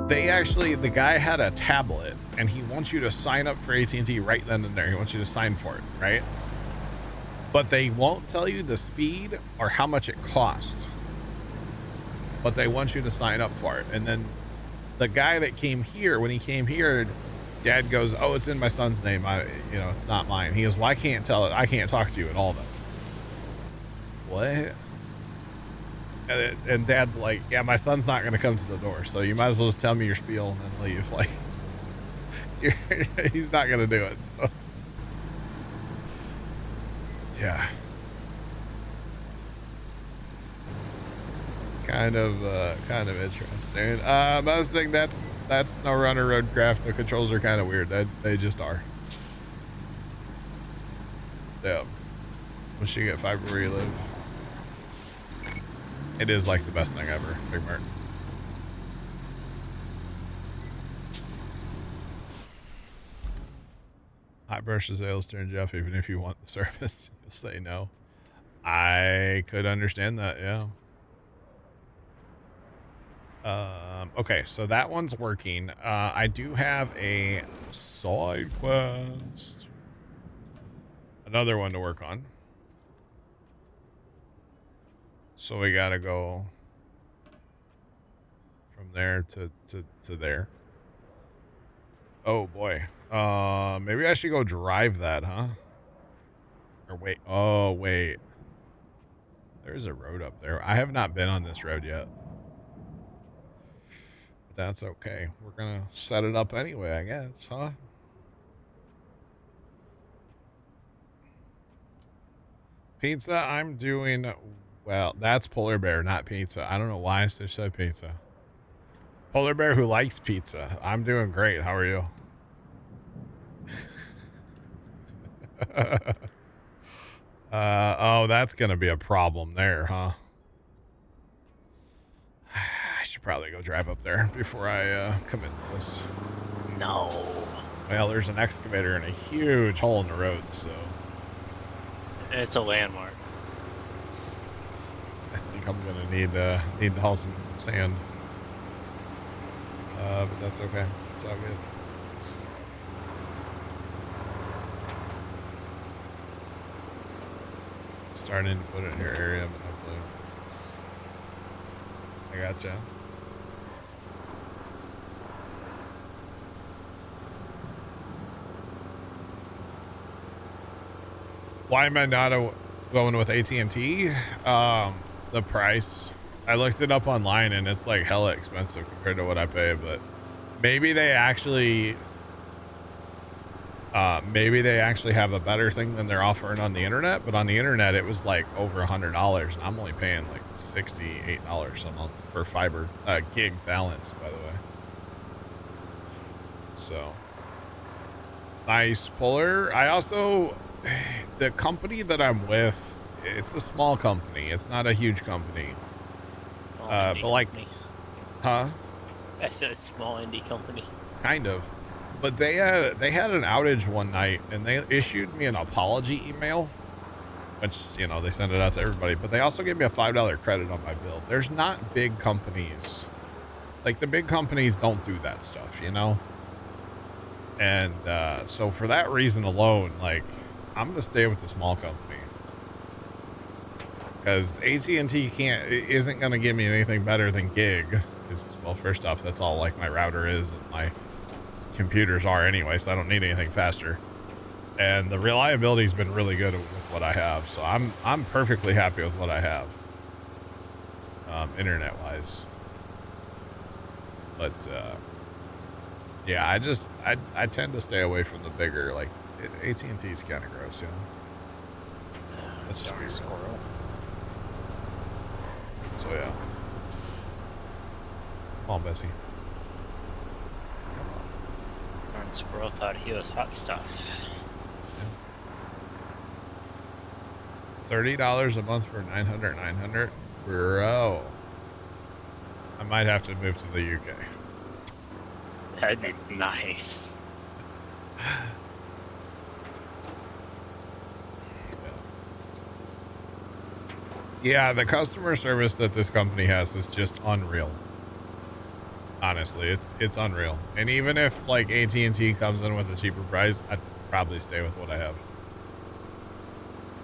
the guy had a tablet and he wants you to sign up for AT&T right then and there. He wants you to sign for it, right? But they won't tell you the speed or how much it costs. But they want you to sign up for it. And then the guy that came here, when he came here, Dad goes, "Oh, it's in my son's name. It's not mine." He goes, "Well, I can't tell it. I can't talk to you at all then." What? And Dad's like, "Yeah, my son's not going to come to the door, so you might as well just tell me your spiel and then leave." Like, he's not going to do it. So, yeah, kind of interesting. Most thing that's no runner RoadCraft. The controls are kind of weird. They just are. Yeah. Once you get fiber where you live, it is like the best thing ever. Big Mark. High brush is sales turn, Jeff. Even if you want the service, you'll say no. I could understand that. Yeah. Okay, so that one's working. I do have a side quest. Another one to work on. So we gotta go from there to there. Oh boy. Maybe I should go drive that, huh? Or wait. Oh wait. There's a road up there. I have not been on this road yet. But that's okay. We're gonna set it up anyway, I guess, huh? Pizza, I'm doing well. That's Polar Bear, not pizza. I don't know why I just said pizza. Polar Bear who likes pizza. I'm doing great. How are you? Oh, that's gonna be a problem there, huh? I should probably go drive up there before I commit to this. No. Well, there's an excavator and a huge hole in the road, so it's a landmark. I think I'm gonna need to haul some sand. But that's okay. It's all good. Starting to put it in your area, but hopefully I gotcha. Why am I not going with AT&T? The price. I looked it up online and it's like hella expensive compared to what I pay, but maybe they actually have a better thing than they're offering on the internet, but on the internet it was like over $100 and I'm only paying like $68 a month for fiber gig balance, by the way. So nice. Polar. I also, the company that I'm with, it's a small company. It's not a huge company. But like, company. huh? I said it's small indie company. Kind of. But they had an outage one night and they issued me an apology email, which, they send it out to everybody, but they also gave me a $5 credit on my bill. There's not big companies. Like the big companies don't do that stuff, And so for that reason alone, like I'm going to stay with the small company. Because AT&T isn't going to give me anything better than gig. Because, well, first off, that's all like my router is and my computers are anyway, so I don't need anything faster. And the reliability has been really good with what I have, so I'm perfectly happy with what I have, internet-wise. But yeah, I tend to stay away from the bigger, like AT&T is kind of gross, That's just weird. Squirrel. So yeah. Come on, Bessie. Darn squirrel thought he was hot stuff. Yeah. $30 a month for 900, bro. I might have to move to the UK. That'd be nice. Yeah, the customer service that this company has is just unreal. Honestly, it's unreal. And even if like AT&T comes in with a cheaper price, I'd probably stay with what I have.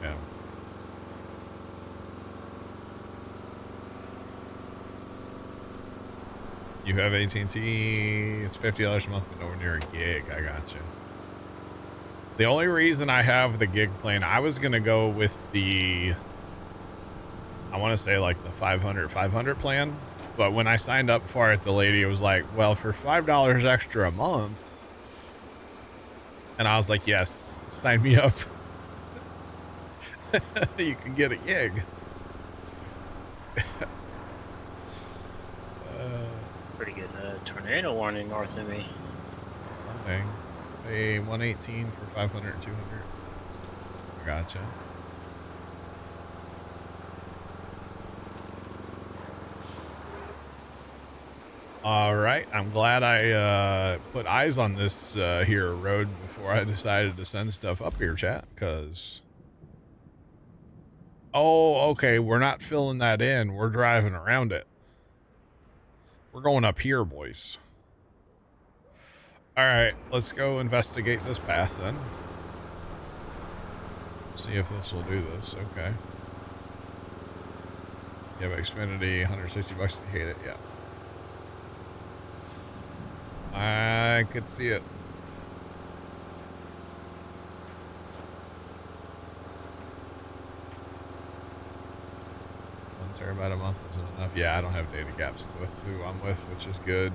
Yeah. You have AT&T, it's $50 a month, but nowhere near a gig. I got you. The only reason I have the gig plan, I was going to go with the, I want to say like the 500 plan. But when I signed up for it, the lady was like, well, for $5 extra a month. And I was like, yes, sign me up. You can get a gig. Pretty good tornado warning north of me. Okay. Pay 118 for 500 and 200. I gotcha. All right. I'm glad I put eyes on this here road before I decided to send stuff up here, chat, because... Oh, okay. We're not filling that in. We're driving around it. We're going up here, boys. All right. Let's go investigate this path then. See if this will do this. Okay. You have Xfinity, 160 bucks. You hate it. Yeah. I could see it. Terabyte a month isn't enough. Yeah, I don't have data caps with who I'm with, which is good.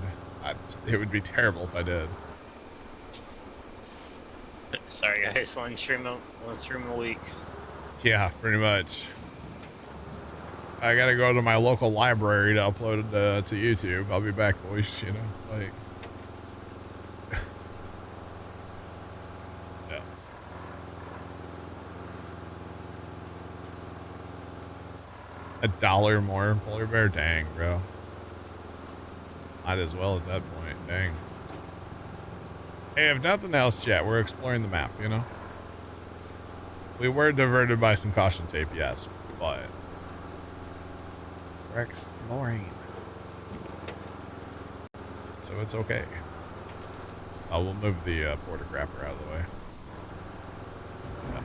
It would be terrible if I did. Sorry guys, one stream a week. Yeah, pretty much. I gotta go to my local library to upload it to YouTube. I'll be back, boys. You know, like. Yeah. $1 more, polar bear. Dang, bro. Might as well at that point. Dang. Hey, if nothing else, chat, we're exploring the map, you know? We were diverted by some caution tape, yes, but we're exploring. So it's okay. Oh, we'll move the porta crapper out of the way. Yeah.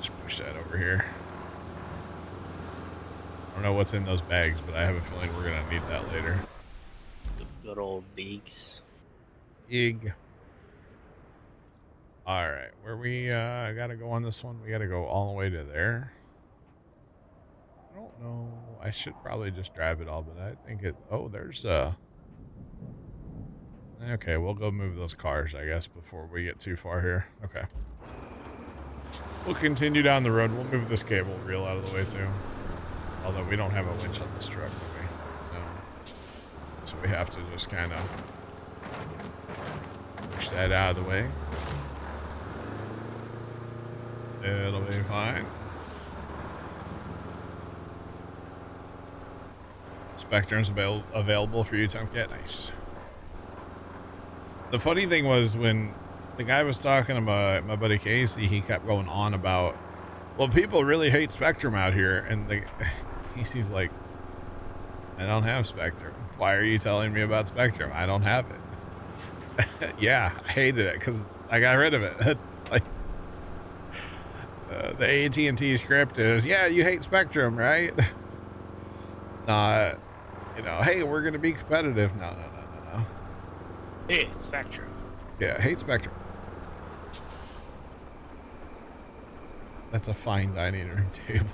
Just push that over here. I don't know what's in those bags, but I have a feeling we're going to need that later. The good old beaks. Ig. All right, where we gotta go on this one, we gotta go all the way to there. I don't know. I should probably just drive it all, but I think it. Oh, there's okay, we'll go move those cars, I guess, before we get too far here. Okay. We'll continue down the road. We'll move this cable reel out of the way too. Although we don't have a winch on this truck, do we? No. So we have to just kind of push that out of the way. It'll be fine. Spectrum's available for you, Tomcat. Nice. The funny thing was when the guy was talking about my buddy Casey, he kept going on about, well, people really hate Spectrum out here. And Casey's like, I don't have Spectrum. Why are you telling me about Spectrum? I don't have it. Yeah, I hated it because I got rid of it. Like, the AT&T script is, yeah, you hate Spectrum, right? You know, hey, we're going to be competitive. No. Hey, Spectrum. Yeah, hate Spectrum. That's a fine dining room table.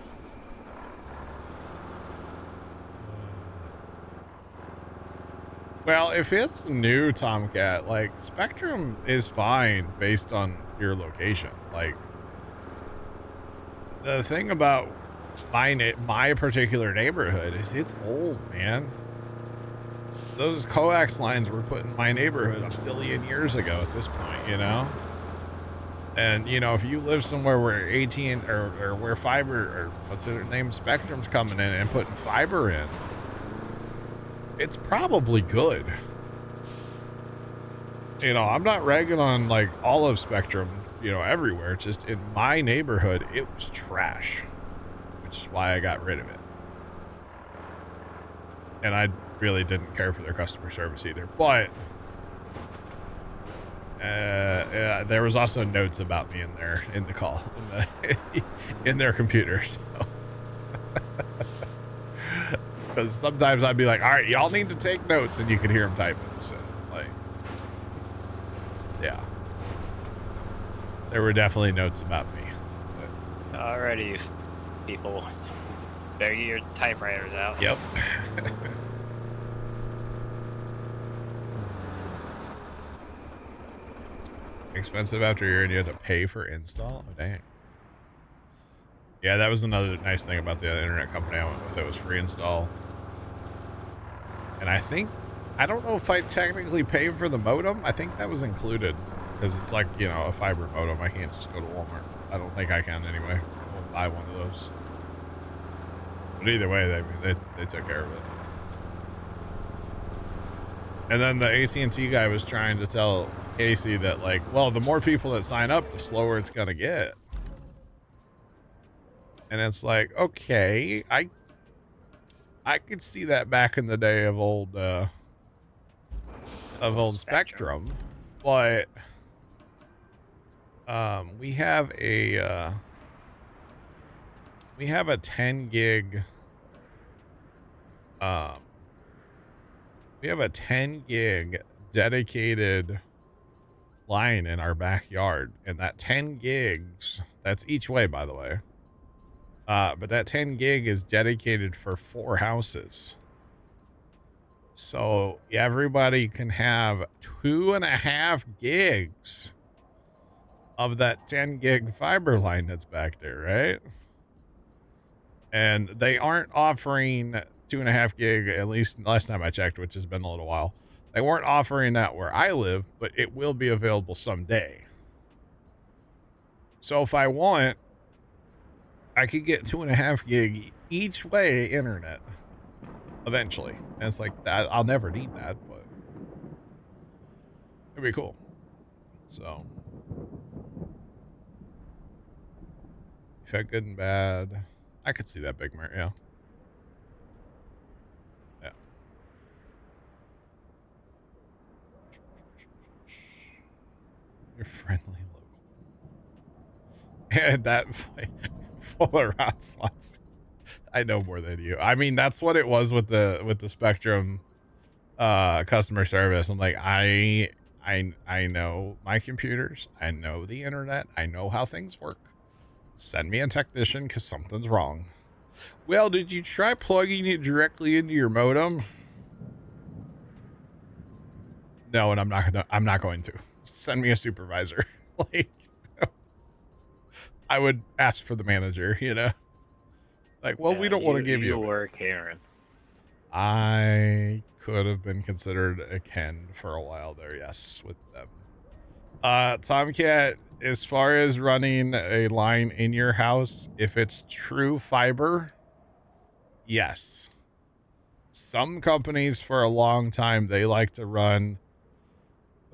Well, if it's new, Tomcat, like, Spectrum is fine based on your location. Like, the thing about my particular neighborhood is it's old, man. Those coax lines were put in my neighborhood a billion years ago at this point, you know? And, you know, if you live somewhere where or where fiber, or what's their name, Spectrum's coming in and putting fiber in, it's probably good. You know, I'm not ragging on, like, all of Spectrum, you know, everywhere. It's just in my neighborhood, it was trash, which is why I got rid of it. And I really didn't care for their customer service either. But there was also notes about me in there in the call in their computers. So. Because sometimes I'd be like, all right, y'all need to take notes, and you could hear them typing. So, like, yeah. There were definitely notes about me. But... Alrighty, people. Better get your typewriters out. Yep. Expensive after a year, and you had to pay for install? Oh, dang. Yeah, that was another nice thing about the internet company I went with. It was free install. And I don't know if I technically paid for the modem. I think that was included because it's like, you know, a fiber modem. I can't just go to Walmart. I don't think I can anyway. I'll buy one of those. But either way, they took care of it. And then the AT&T guy was trying to tell Casey that, like, well, the more people that sign up, the slower it's going to get. And it's like, okay, I could see that back in the day of old Spectrum, but we have a 10 gig we have a 10 gig dedicated line in our backyard, and that 10 gigs, that's each way, by the way. But that 10 gig is dedicated for 4 houses. So everybody can have 2.5 gigs of that 10 gig fiber line that's back there, right? And they aren't offering 2.5 gig, at least last time I checked, which has been a little while. They weren't offering that where I live, but it will be available someday. So if I want, I could get 2.5 gig each way internet eventually. And it's like that. I'll never need that, but it'd be cool. So you've had good and bad. I could see that, Big Mert. Yeah. Yeah. You're friendly local. And that full of rot slots. I know more than you. I mean, that's what it was with the Spectrum customer service. I'm like, I know my computers. I know the internet. I know how things work. Send me a technician because something's wrong. Well, did you try plugging it directly into your modem? No, and I'm not going to. Send me a supervisor. Like, I would ask for the manager, you know? Like, well, we don't want to give you. You were Karen. I could have been considered a Ken for a while there, yes, with them. Tomcat, as far as running a line in your house, if it's true fiber, yes. Some companies for a long time, they like to run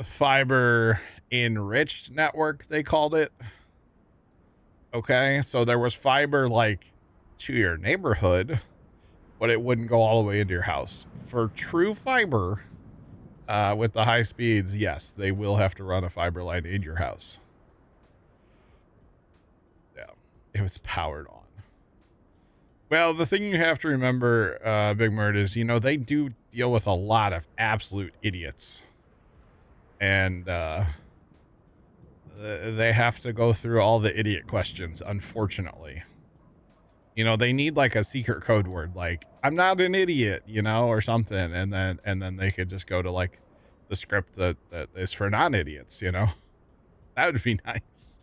fiber enriched network, they called it. Okay, so there was fiber like to your neighborhood, but it wouldn't go all the way into your house. For true fiber, with the high speeds, yes, they will have to run a fiber line in your house. Yeah, if it's powered on. Well, the thing you have to remember, Big Murd, is, you know, they do deal with a lot of absolute idiots. And they have to go through all the idiot questions, unfortunately. You know, they need like a secret code word, like, I'm not an idiot, you know, or something. And then they could just go to like the script that is for non-idiots, you know. That would be nice.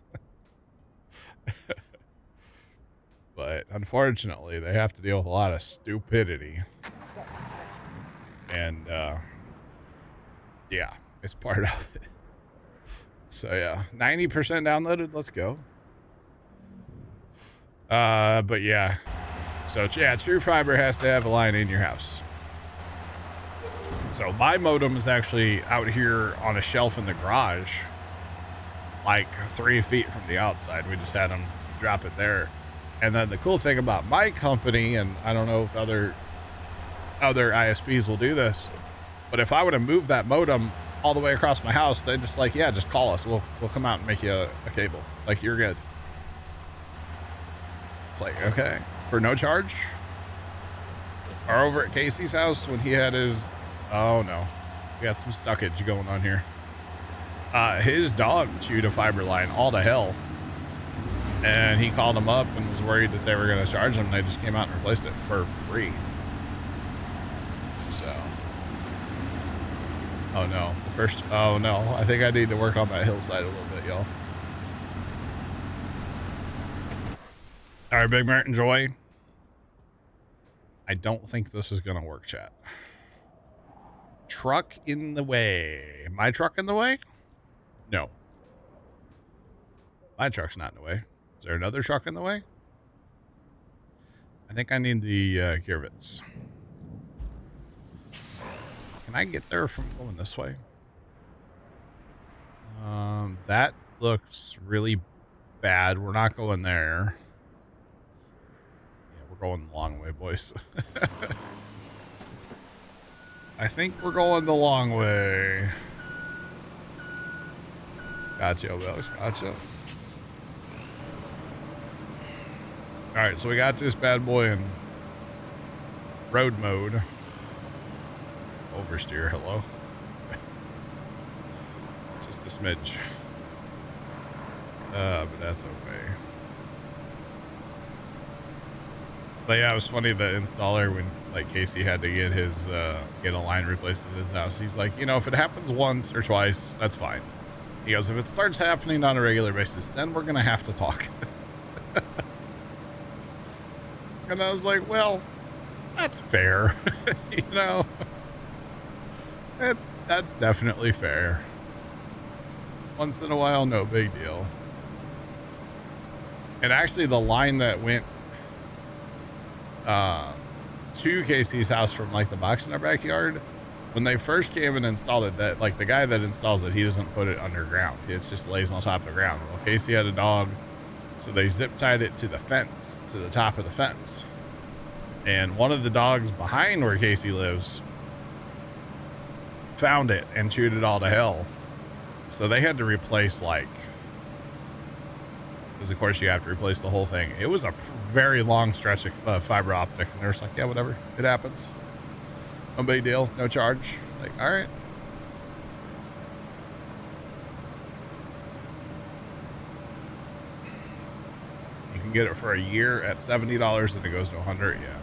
But unfortunately, they have to deal with a lot of stupidity. And yeah, it's part of it. So yeah, 90% downloaded. Let's go. But yeah. So yeah, true fiber has to have a line in your house. So my modem is actually out here on a shelf in the garage, like 3 feet from the outside. We just had them drop it there. And then the cool thing about my company, and I don't know if other other ISPs will do this. But if I would have moved that modem all the way across my house, they'd just like, yeah, just call us. We'll come out and make you a cable. Like, you're good. It's like, okay, for no charge. Or over at Casey's house when he had his, oh no, we got some stuckage going on here. His dog chewed a fiber line all to hell. And he called him up and was worried that they were going to charge him. They just came out and replaced it for free. So, oh no, oh no, I think I need to work on that hillside a little bit, y'all. All right, Big Mert, enjoy. I don't think this is going to work, chat. Truck in the way. My truck in the way? No. My truck's not in the way. Is there another truck in the way? I think I need the gear bits. Can I get there from going this way? That looks really bad. We're not going there. Yeah, we're going the long way, boys. I think we're going the long way. Gotcha, Bells. Gotcha. All right, so we got this bad boy in road mode. Oversteer, hello. Just a smidge. But that's okay. But yeah, it was funny, the installer, when like Casey had to get his get a line replaced at his house, he's like, you know, if it happens once or twice, that's fine. He goes, if it starts happening on a regular basis, then we're gonna have to talk. And I was like, well, that's fair. You know, that's definitely fair. Once in a while, no big deal. And actually the line that went to Casey's house from like the box in our backyard, when they first came and installed it, that like the guy that installs it, he doesn't put it underground. It just lays on top of the ground. Well, Casey had a dog, so they zip tied it to the fence, to the top of the fence. And one of the dogs behind where Casey lives found it and chewed it all to hell. So they had to replace, like, because of course you have to replace the whole thing. It was a very long stretch of fiber optic, and they're just like, yeah, whatever, it happens. No big deal, no charge. Like, all right. You can get it for a year at $70 and it goes to 100. Yeah.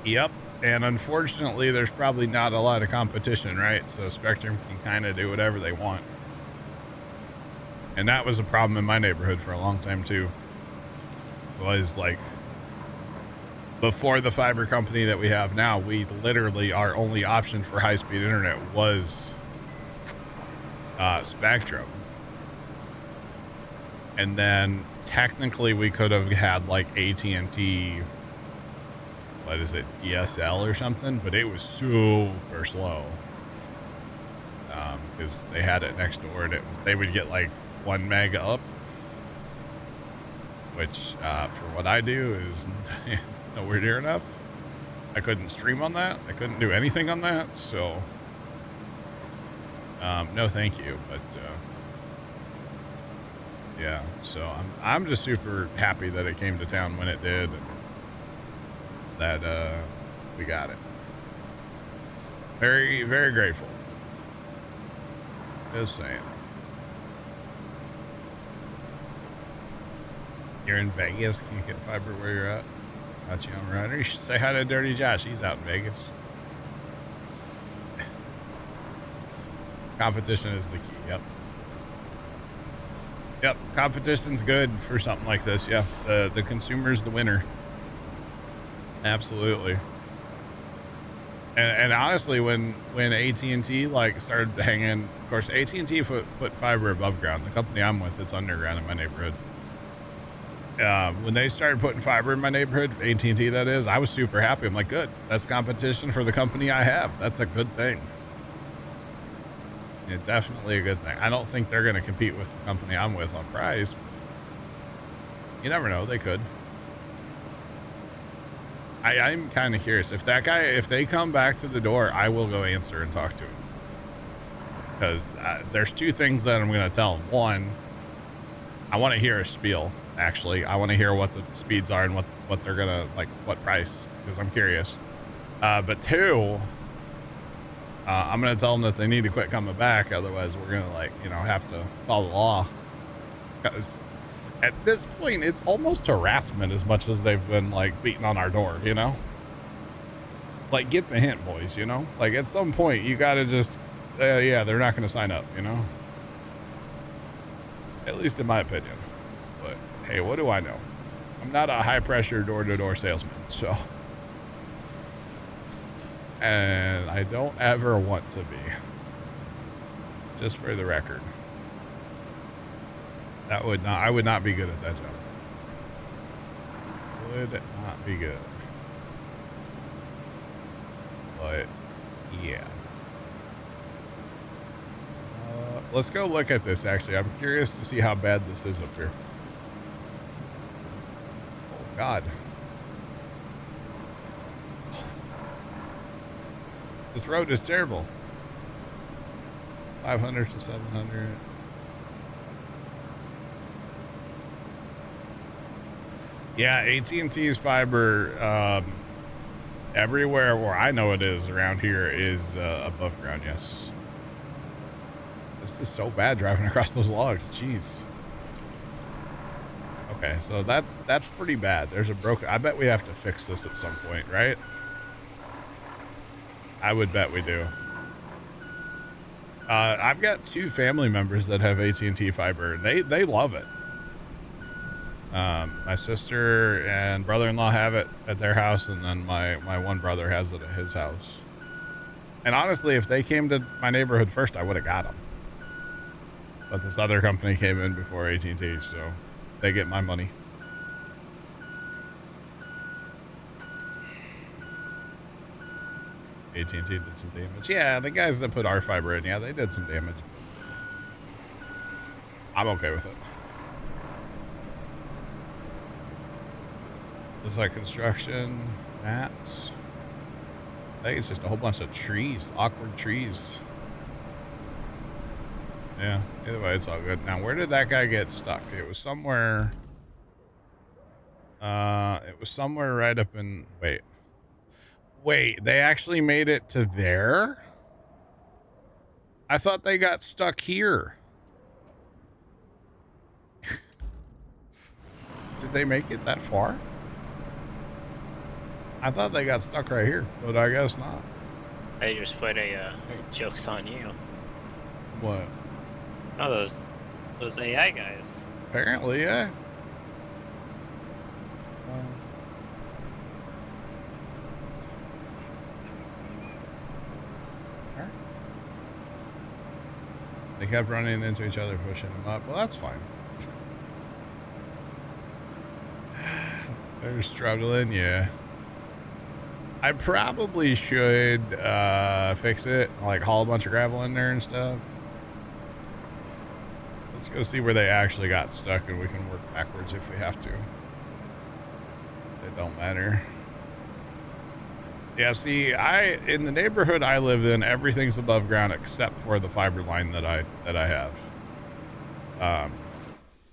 Yep. And unfortunately, there's probably not a lot of competition, right? So Spectrum can kind of do whatever they want. And that was a problem in my neighborhood for a long time too. It was like, before the fiber company that we have now, we literally, our only option for high-speed internet was Spectrum. And then technically we could have had like AT&T, what is it, DSL or something, but it was super slow. Because they had it next door, and they would get like 1 mega up, which for what I do is it's nowhere near enough. I couldn't stream on that. I couldn't do anything on that. So no thank you. But yeah, so I'm just super happy that it came to town when it did, and that we got it. Very, very grateful. Just saying. You're in Vegas. Can you get fiber where you're at? Got you on Runner. You should say hi to Dirty Josh. He's out in Vegas. Competition is the key. Yep. Yep. Competition's good for something like this. Yeah. The consumer's the winner. Absolutely. And honestly, when AT&T like started hanging, of course, AT&T put fiber above ground. The company I'm with, it's underground in my neighborhood. When they started putting fiber in my neighborhood, AT&T that is, I was super happy. I'm like, good, that's competition for the company I have. That's a good thing. It's definitely a good thing. I don't think they're going to compete with the company I'm with on price. You never know, they could. I'm kind of curious. If that guy, if they come back to the door, I will go answer and talk to him. Because there's two things that I'm going to tell him. One, I want to hear a spiel, actually. I want to hear what the speeds are and what they're going to, like, what price, because I'm curious. But two, I'm going to tell them that they need to quit coming back. Otherwise, we're going to, like, you know, have to follow the law. Because at this point, it's almost harassment as much as they've been, like, beating on our door, you know? Like, get the hint, boys, you know? Like, at some point, you got to just, yeah, they're not going to sign up, you know? At least in my opinion. But, hey, what do I know? I'm not a high-pressure door-to-door salesman, so... And I don't ever want to be. Just for the record. I would not be good at that job. Would not be good. But, yeah. Let's go look at this, actually. I'm curious to see how bad this is up here. Oh, God. This road is terrible. 500 to 700. Yeah, AT&T's fiber everywhere where I know it is around here is above ground, yes. This is so bad driving across those logs. Jeez. Okay, so that's pretty bad. There's a broken... I bet we have to fix this at some point, right? I would bet we do. I've got two family members that have AT&T fiber. They love it. My sister and brother-in-law have it at their house, and then my one brother has it at his house. And honestly, if they came to my neighborhood first, I would have got them. But this other company came in before AT&T, so they get my money. AT&T did some damage. Yeah, the guys that put our fiber in, yeah, they did some damage. I'm okay with it. Looks like construction, mats. I think it's just a whole bunch of trees, awkward trees. Yeah, either way, it's all good. Now, where did that guy get stuck? It was somewhere... it was somewhere right up in... Wait, they actually made it to there? I thought they got stuck here. Did they make it that far? I thought they got stuck right here, but I guess not. They just put a joke's on you. What? Oh, those AI guys. Apparently, yeah. They kept running into each other, pushing them up. Well, that's fine. They're struggling, yeah. I probably should fix it, like haul a bunch of gravel in there and stuff. Let's go see where they actually got stuck, and we can work backwards if we have to. It don't matter. Yeah, see, in the neighborhood I live in, everything's above ground except for the fiber line that I have.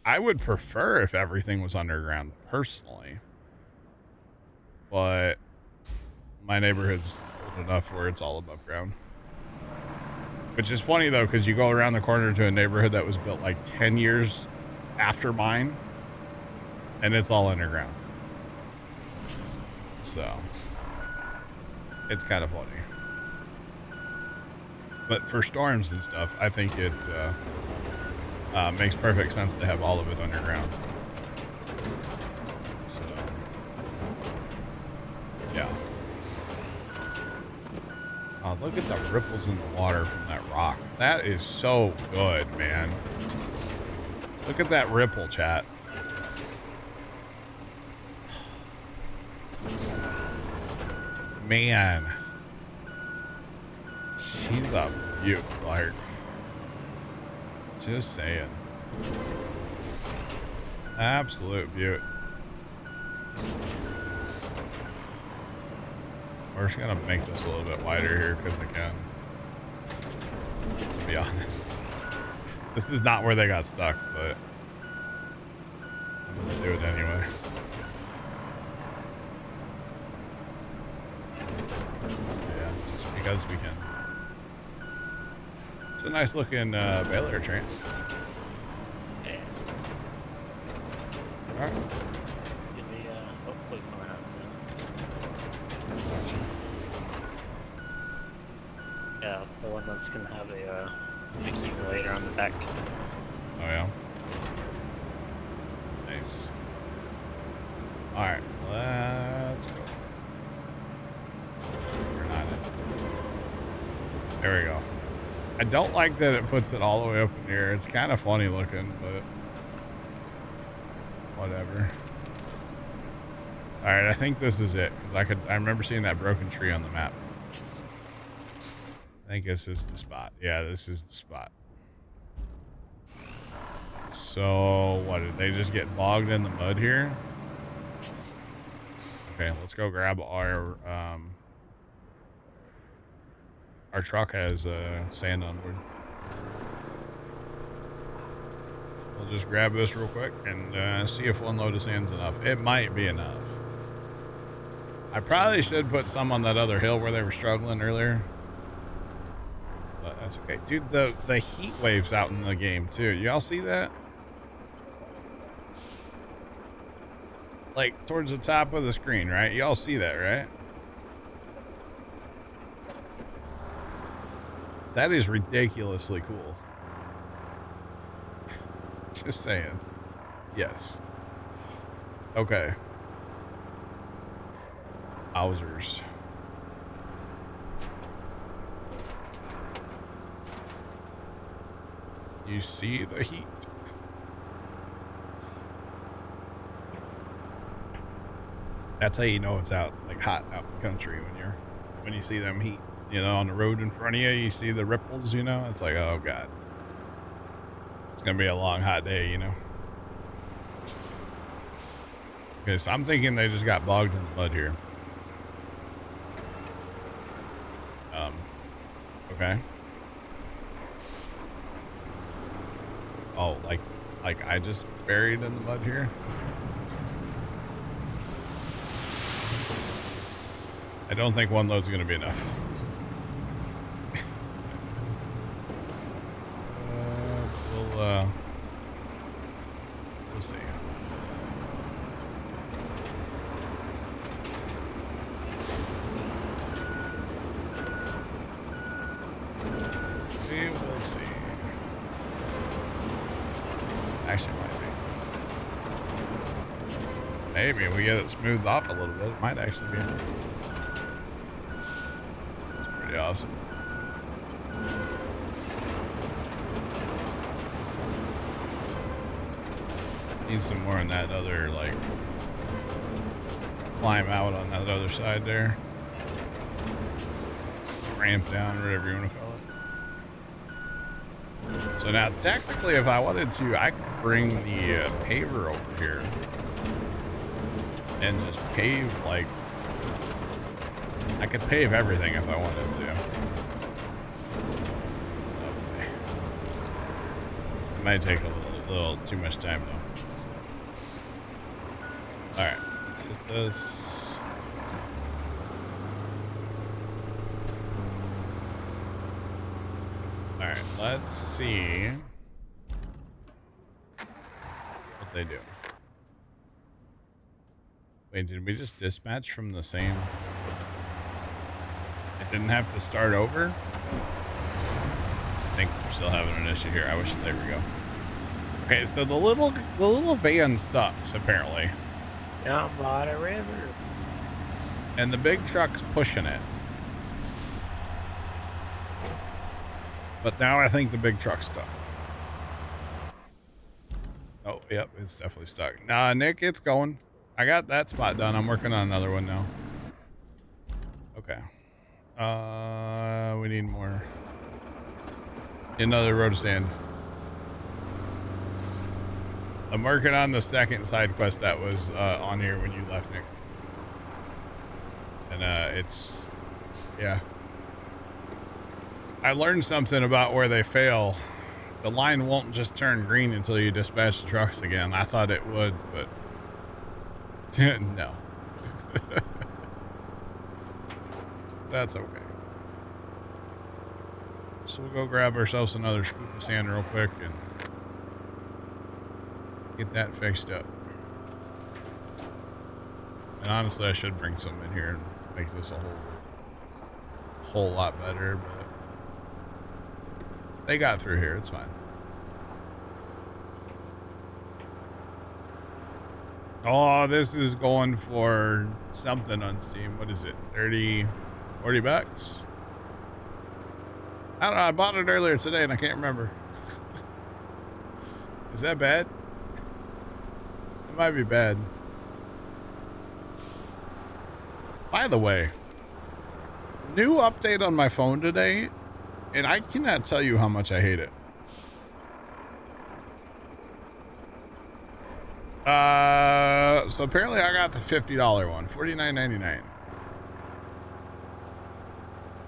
I would prefer if everything was underground personally, but my neighborhood's old enough where it's all above ground. Which is funny though, because you go around the corner to a neighborhood that was built like 10 years after mine, and it's all underground. So it's kind of funny. But for storms and stuff, I think it makes perfect sense to have all of it underground. So, yeah. Oh, look at the ripples in the water from that rock. That is so good, man. Look at that ripple, chat. Man. She's a beaut, Clark. Just saying. Absolute beaut. We're just gonna make this a little bit wider here because I can. To be honest, this is not where they got stuck, but I'm gonna do it anyway. Yeah, just because we can. It's a nice looking baler train. Yeah. All right. Should be hopefully coming out soon. Yeah, it's the one that's gonna have a mixing relator on the back. Oh yeah. Nice. All right, let's go. We're not in. There we go. I don't like that it puts it all the way up in here. It's kind of funny looking, but whatever. All right, I think this is it because I remember seeing that broken tree on the map. I think this is the spot. Yeah, this is the spot. So what, did they just get bogged in the mud here? Okay, let's go grab our truck has sand on board. We'll just grab this real quick and see if one load of sand's enough. It might be enough. I probably should put some on that other hill where they were struggling earlier. But that's okay. Dude, the heat waves out in the game too. Y'all see that? Like towards the top of the screen, right? Y'all see that, right? That is ridiculously cool. Just saying. Yes. Okay. Wowzers. You see the heat. That's how you know it's out, like hot out in the country when you see them heat. You know, on the road in front of you, you see the ripples, you know? It's like, oh, God. It's going to be a long, hot day, you know? Okay, so I'm thinking they just got bogged in the mud here. Okay. Oh, like I just buried in the mud here? I don't think one load's going to be enough. We'll see. We will see. Actually, maybe we get it smoothed off a little bit. It might actually be. That's pretty awesome. Need some more on that other, like, climb out on that other side there. Ramp down, whatever you want to call it. So now, technically, if I wanted to, I could bring the paver over here and just pave, like, I could pave everything if I wanted to. Okay. It might take a little too much time, though. Alright, let's hit this. Alright, let's see what they do. Wait, did we just dispatch from the same? It didn't have to start over? I think we're still having an issue here. I wish, there we go. Okay, so the little van sucks, apparently. Down by the river. And the big truck's pushing it. But now I think the big truck's stuck. Oh, yep, it's definitely stuck. Nah, Nick, it's going. I got that spot done. I'm working on another one now. Okay. We need more. Another road of sand. I'm working on the second side quest that was on here when you left, Nick. And yeah. I learned something about where they fail. The line won't just turn green until you dispatch the trucks again. I thought it would, but no. That's okay. So we'll go grab ourselves another scoop of sand real quick and get that fixed up. And honestly, I should bring some in here and make this a whole lot better, but they got through here. It's fine. Oh, this is going for something on Steam. What is it? 30, 40 bucks? I don't know. I bought it earlier today and I can't remember. Is that bad? It might be bad. By the way, new update on my phone today, and I cannot tell you how much I hate it. So apparently I got the $50 one, $49.99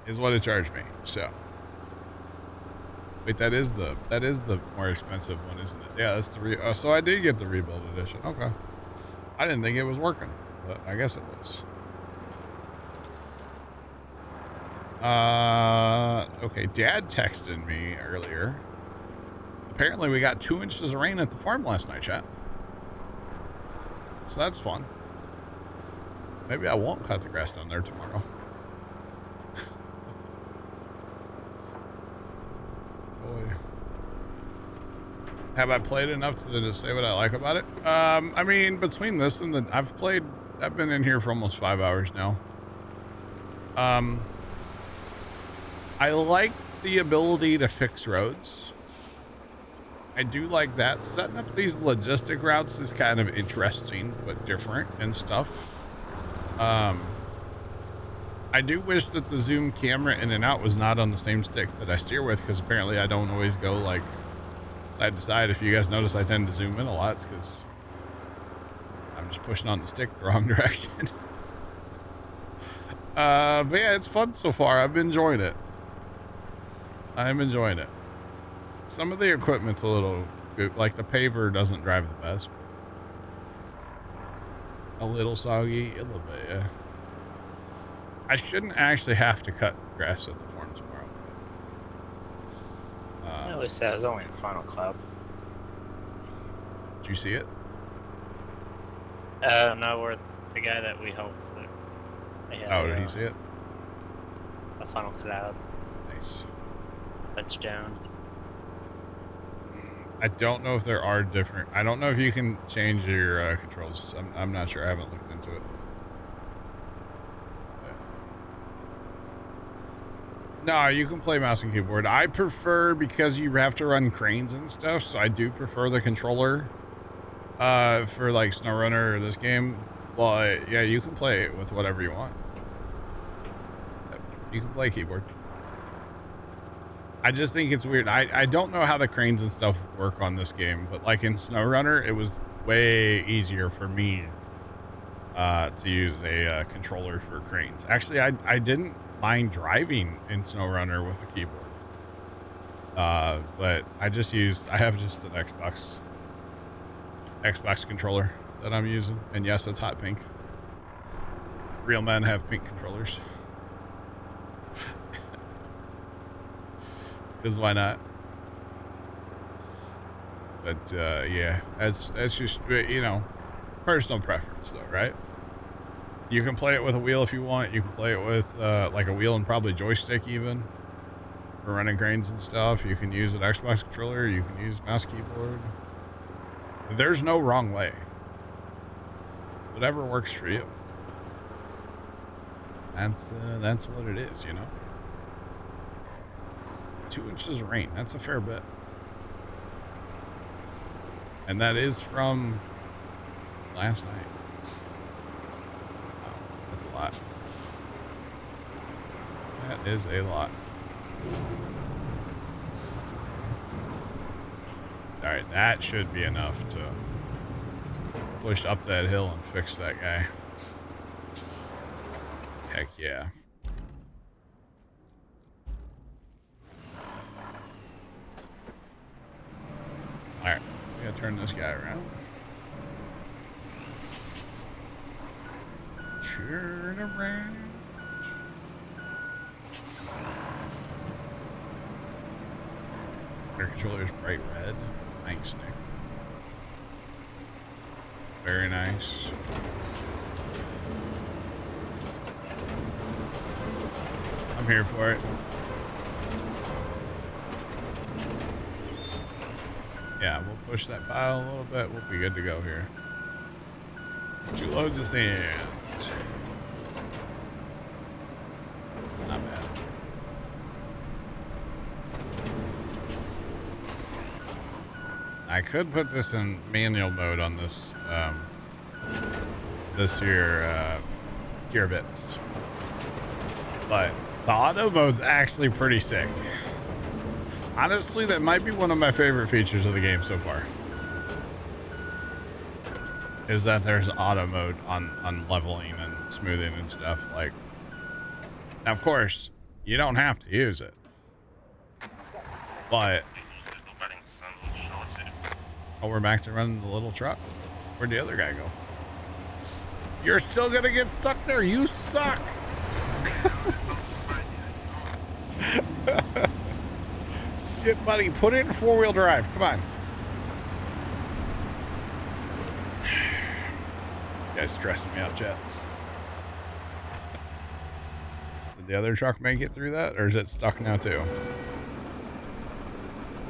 is what it charged me. So wait, that is the more expensive one, isn't it? Yeah, that's the so I did get the rebuild edition. Okay, I didn't think it was working, but I guess it was. Okay, Dad texted me earlier. Apparently we got 2 inches of rain at the farm last night, chat. So that's fun. Maybe I won't cut the grass down there tomorrow. Boy. Have I played enough to say what I like about it? I mean, between this and I've been in here for almost 5 hours now. I like the ability to fix roads. I do like that. Setting up these logistic routes is kind of interesting, but different and stuff. I do wish that the zoom camera in and out was not on the same stick that I steer with, because apparently I don't always go like side to side. If you guys notice, I tend to zoom in a lot. It's because I'm just pushing on the stick the wrong direction. But yeah, it's fun so far. I've been enjoying it. I'm enjoying it. Some of the equipment's a little good, like the paver doesn't drive the best. A little soggy, a little bit, yeah. I shouldn't actually have to cut grass at the farm tomorrow. At least that was only a Final Cloud. Did you see it? No, we're the guy that we helped. Oh, did he see it? A Final Cloud. Nice. Touchdown. I don't know if there are different. I don't know if you can change your controls. I'm not sure. I haven't looked into it. No, you can play mouse and keyboard. I prefer, because you have to run cranes and stuff, so I do prefer the controller for like SnowRunner or this game. Well, yeah, you can play it with whatever you want. You can play keyboard. I just think it's weird. I don't know how the cranes and stuff work on this game, but like in SnowRunner, it was way easier for me to use a controller for cranes. Actually, I didn't mind driving in SnowRunner with a keyboard. But I have just an Xbox controller that I'm using. And yes, it's hot pink. Real men have pink controllers. Because why not? But yeah, that's just, you know, personal preference though, right? You can play it with a wheel if you want. You can play it with like a wheel and probably joystick even for running cranes and stuff. You can use an Xbox controller. You can use mouse keyboard. There's no wrong way. Whatever works for you. That's what it is, you know. 2 inches of rain. That's a fair bit. And that is from last night. Wow, that's a lot. That is a lot. Alright, that should be enough to push up that hill and fix that guy. Heck yeah. Alright, we gotta turn this guy around. Turn around. Air controller's bright red. Nice, Nick. Very nice. I'm here for it. Yeah, we'll push that pile a little bit. We'll be good to go here. 2 loads of sand. It's not bad. I could put this in manual mode on this this here gear bits, but the auto mode's actually pretty sick. Honestly, that might be one of my favorite features of the game so far, is that there's auto mode on leveling and smoothing and stuff. Like, now of course you don't have to use it, but oh, we're back to running the little truck. Where'd the other guy go? You're still gonna get stuck there. You suck. Get, buddy, put it in 4-wheel drive. Come on. This guy's stressing me out, chat. Did the other truck make it through that, or is it stuck now too?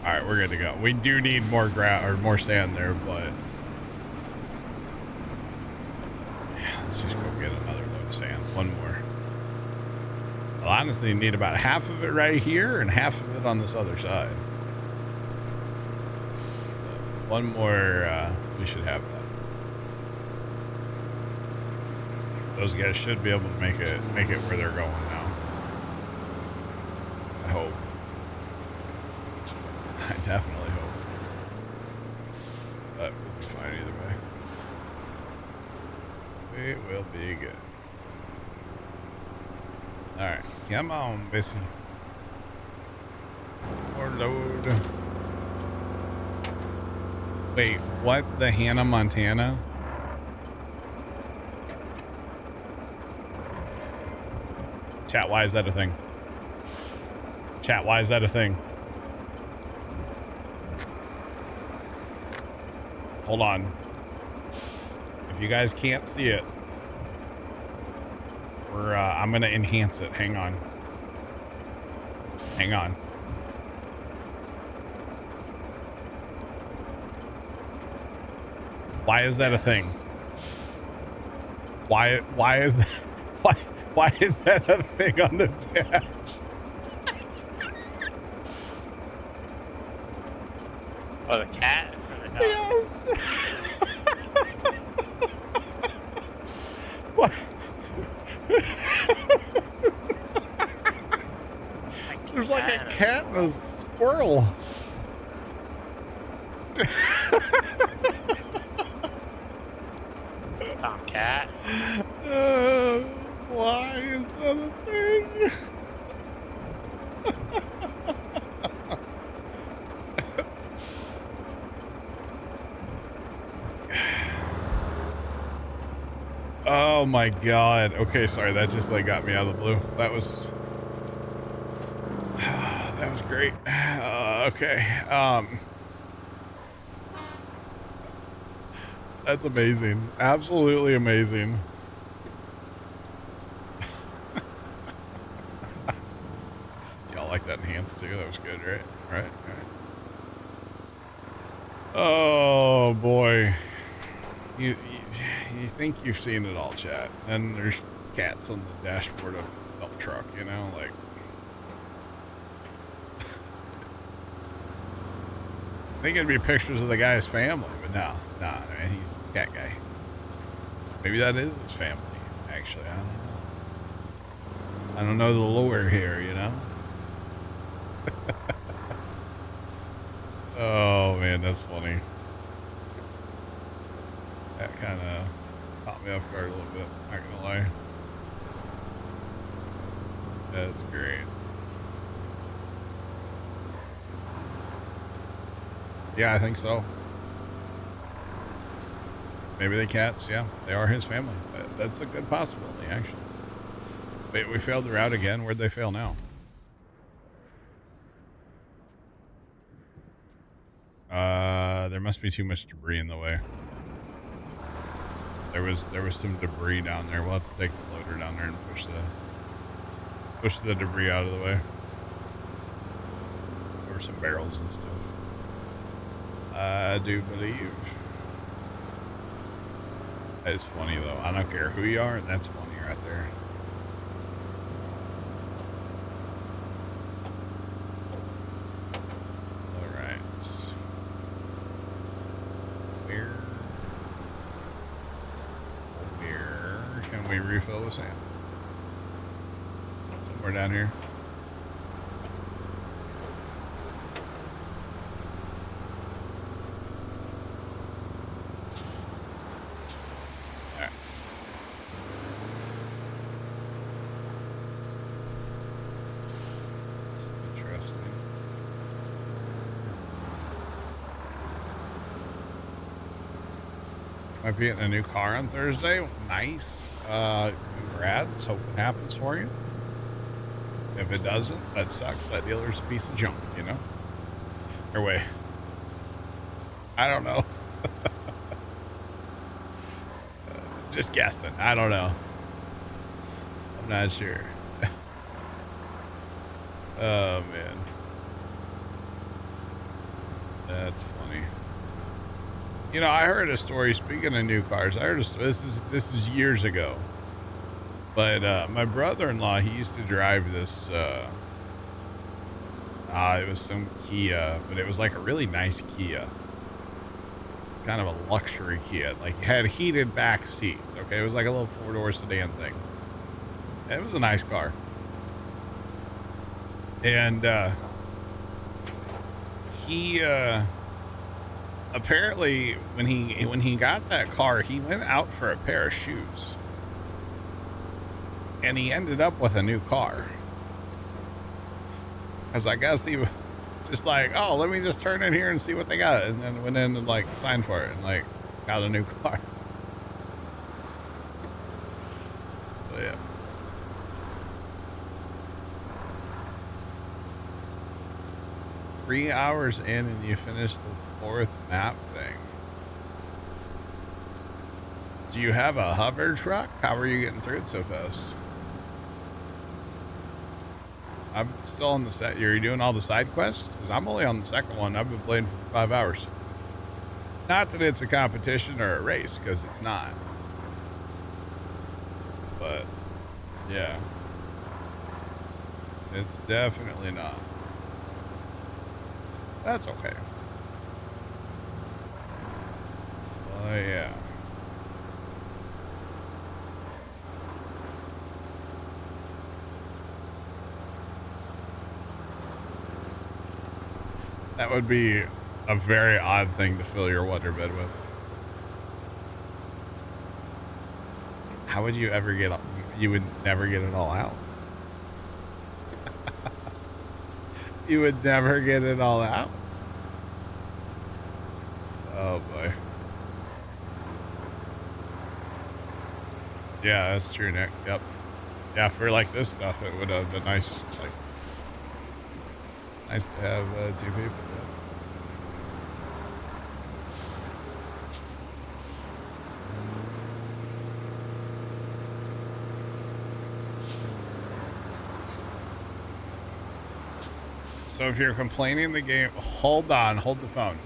All right, we're good to go. We do need more ground or more sand there, but yeah, let's just go get another load of sand. One more. I'll honestly need about half of it right here and half of it on this other side. So one more, we should have that. Those guys should be able to make it where they're going now. I hope. I definitely hope. But we'll be fine either way. We will be good. Alright, come on, Bessie. More load. Wait, what? The Hannah Montana? Chat, why is that a thing? Chat, why is that a thing? Hold on. If you guys can't see it, I'm gonna enhance it. Hang on. Hang on. Why is that a thing? Why is that why is that a thing on the dash? Oh, the cat or the dog? Yes. What? There's like a cat and a squirrel. Tomcat. Why is that a thing? Oh my god. Okay, sorry, that just like got me out of the blue. That was great. Okay. That's amazing. Absolutely amazing. Y'all like that enhanced too? That was good, right? Right. Oh boy. You think you've seen it all, chat. And there's cats on the dashboard of a dump truck, you know, like. I think it'd be pictures of the guy's family, but no, man, he's a cat guy. Maybe that is his family, actually. I don't know. I don't know the lore here, you know. Oh man, that's funny. That kind of caught me off guard a little bit, not gonna lie. That's great. Yeah, I think so. Maybe the cats, yeah, they are his family. That's a good possibility, actually. Wait, we failed the route again. Where'd they fail now? There must be too much debris in the way. There was some debris down there. We'll have to take the loader down there and push the debris out of the way. There were some barrels and stuff. I do believe. That is funny though. I don't care who you are. That's funny right there. All right. Where can we refill the sand? Somewhere down here. Might be getting a new car on Thursday. Nice. Congrats. Hope it happens for you. If it doesn't, that sucks. That dealer's a piece of junk, you know? Or wait. I don't know. Just guessing. I don't know. I'm not sure. Oh, man. That's funny. You know, I heard a story, speaking of new cars, I heard a story, this is years ago. But my brother-in-law, he used to drive this, it was some Kia, but it was like a really nice Kia. Kind of a luxury Kia. Like, it had heated back seats, okay? It was like a little four-door sedan thing. And it was a nice car. And, he, apparently when he got that car, he went out for a pair of shoes and he ended up with a new car, because I guess he was just like, oh, let me just turn in here and see what they got, and then went in and like signed for it and like got a new car. So, yeah. Three hours in and you finished the fourth map thing. Do you have a hover truck? How are you getting through it so fast? I'm still on the set. You're doing all the side quests? Because I'm only on the second one. I've been playing for 5 hours. Not that it's a competition or a race, because it's not. But, yeah. It's definitely not. That's okay. Oh, yeah. That would be a very odd thing to fill your waterbed with. How would you ever get... You would never get it all out. You would never get it all out. Oh, boy. Yeah, that's true, Nick. Yep. Yeah, for like this stuff, it would have been nice, like, nice to have 2 people. So if you're complaining the game, hold on, hold the phone.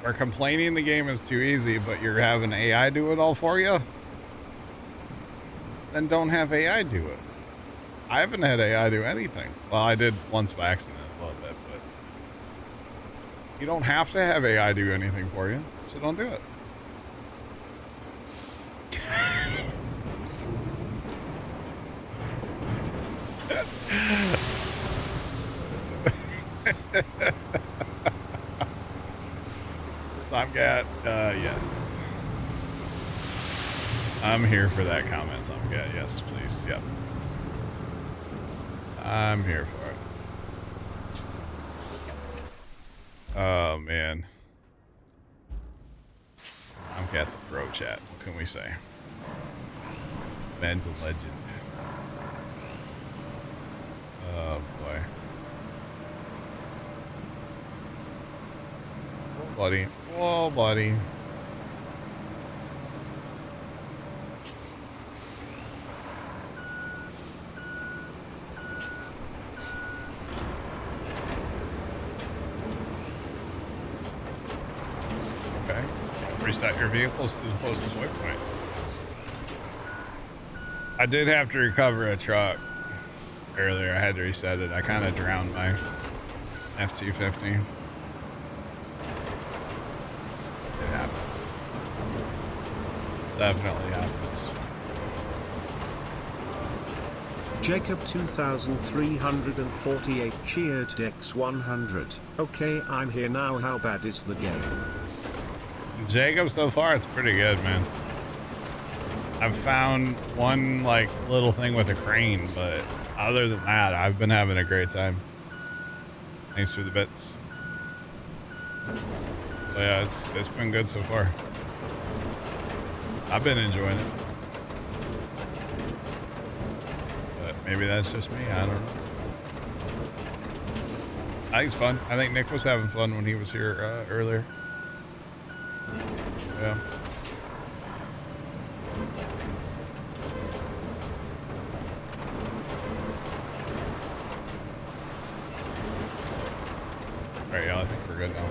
We're complaining the game is too easy, but you're having AI do it all for you? Then don't have AI do it. I haven't had AI do anything. Well, I did once by accident a little bit, but you don't have to have AI do anything for you, so don't do it. Tomcat, yes. I'm here for that comment, Tomcat. Yes, please. Yep. I'm here for it. Oh, man. Tomcat's a pro, chat. What can we say? Man's a legend. Oh, boy. Oh, buddy. Oh, buddy. Reset your vehicles to the closest waypoint. I did have to recover a truck earlier. I had to reset it. I kind of drowned my F-250. It happens. Definitely happens. Jacob 2348 cheered X100. Okay, I'm here now. How bad is the game? Jacob, so far it's pretty good, man. I've found one like little thing with a crane, but other than that, I've been having a great time. Thanks for the bits. But yeah, it's been good so far. I've been enjoying it. But maybe that's just me. I don't know. I think it's fun. I think Nick was having fun when he was here earlier. Yeah. Alright, y'all, I think we're good now.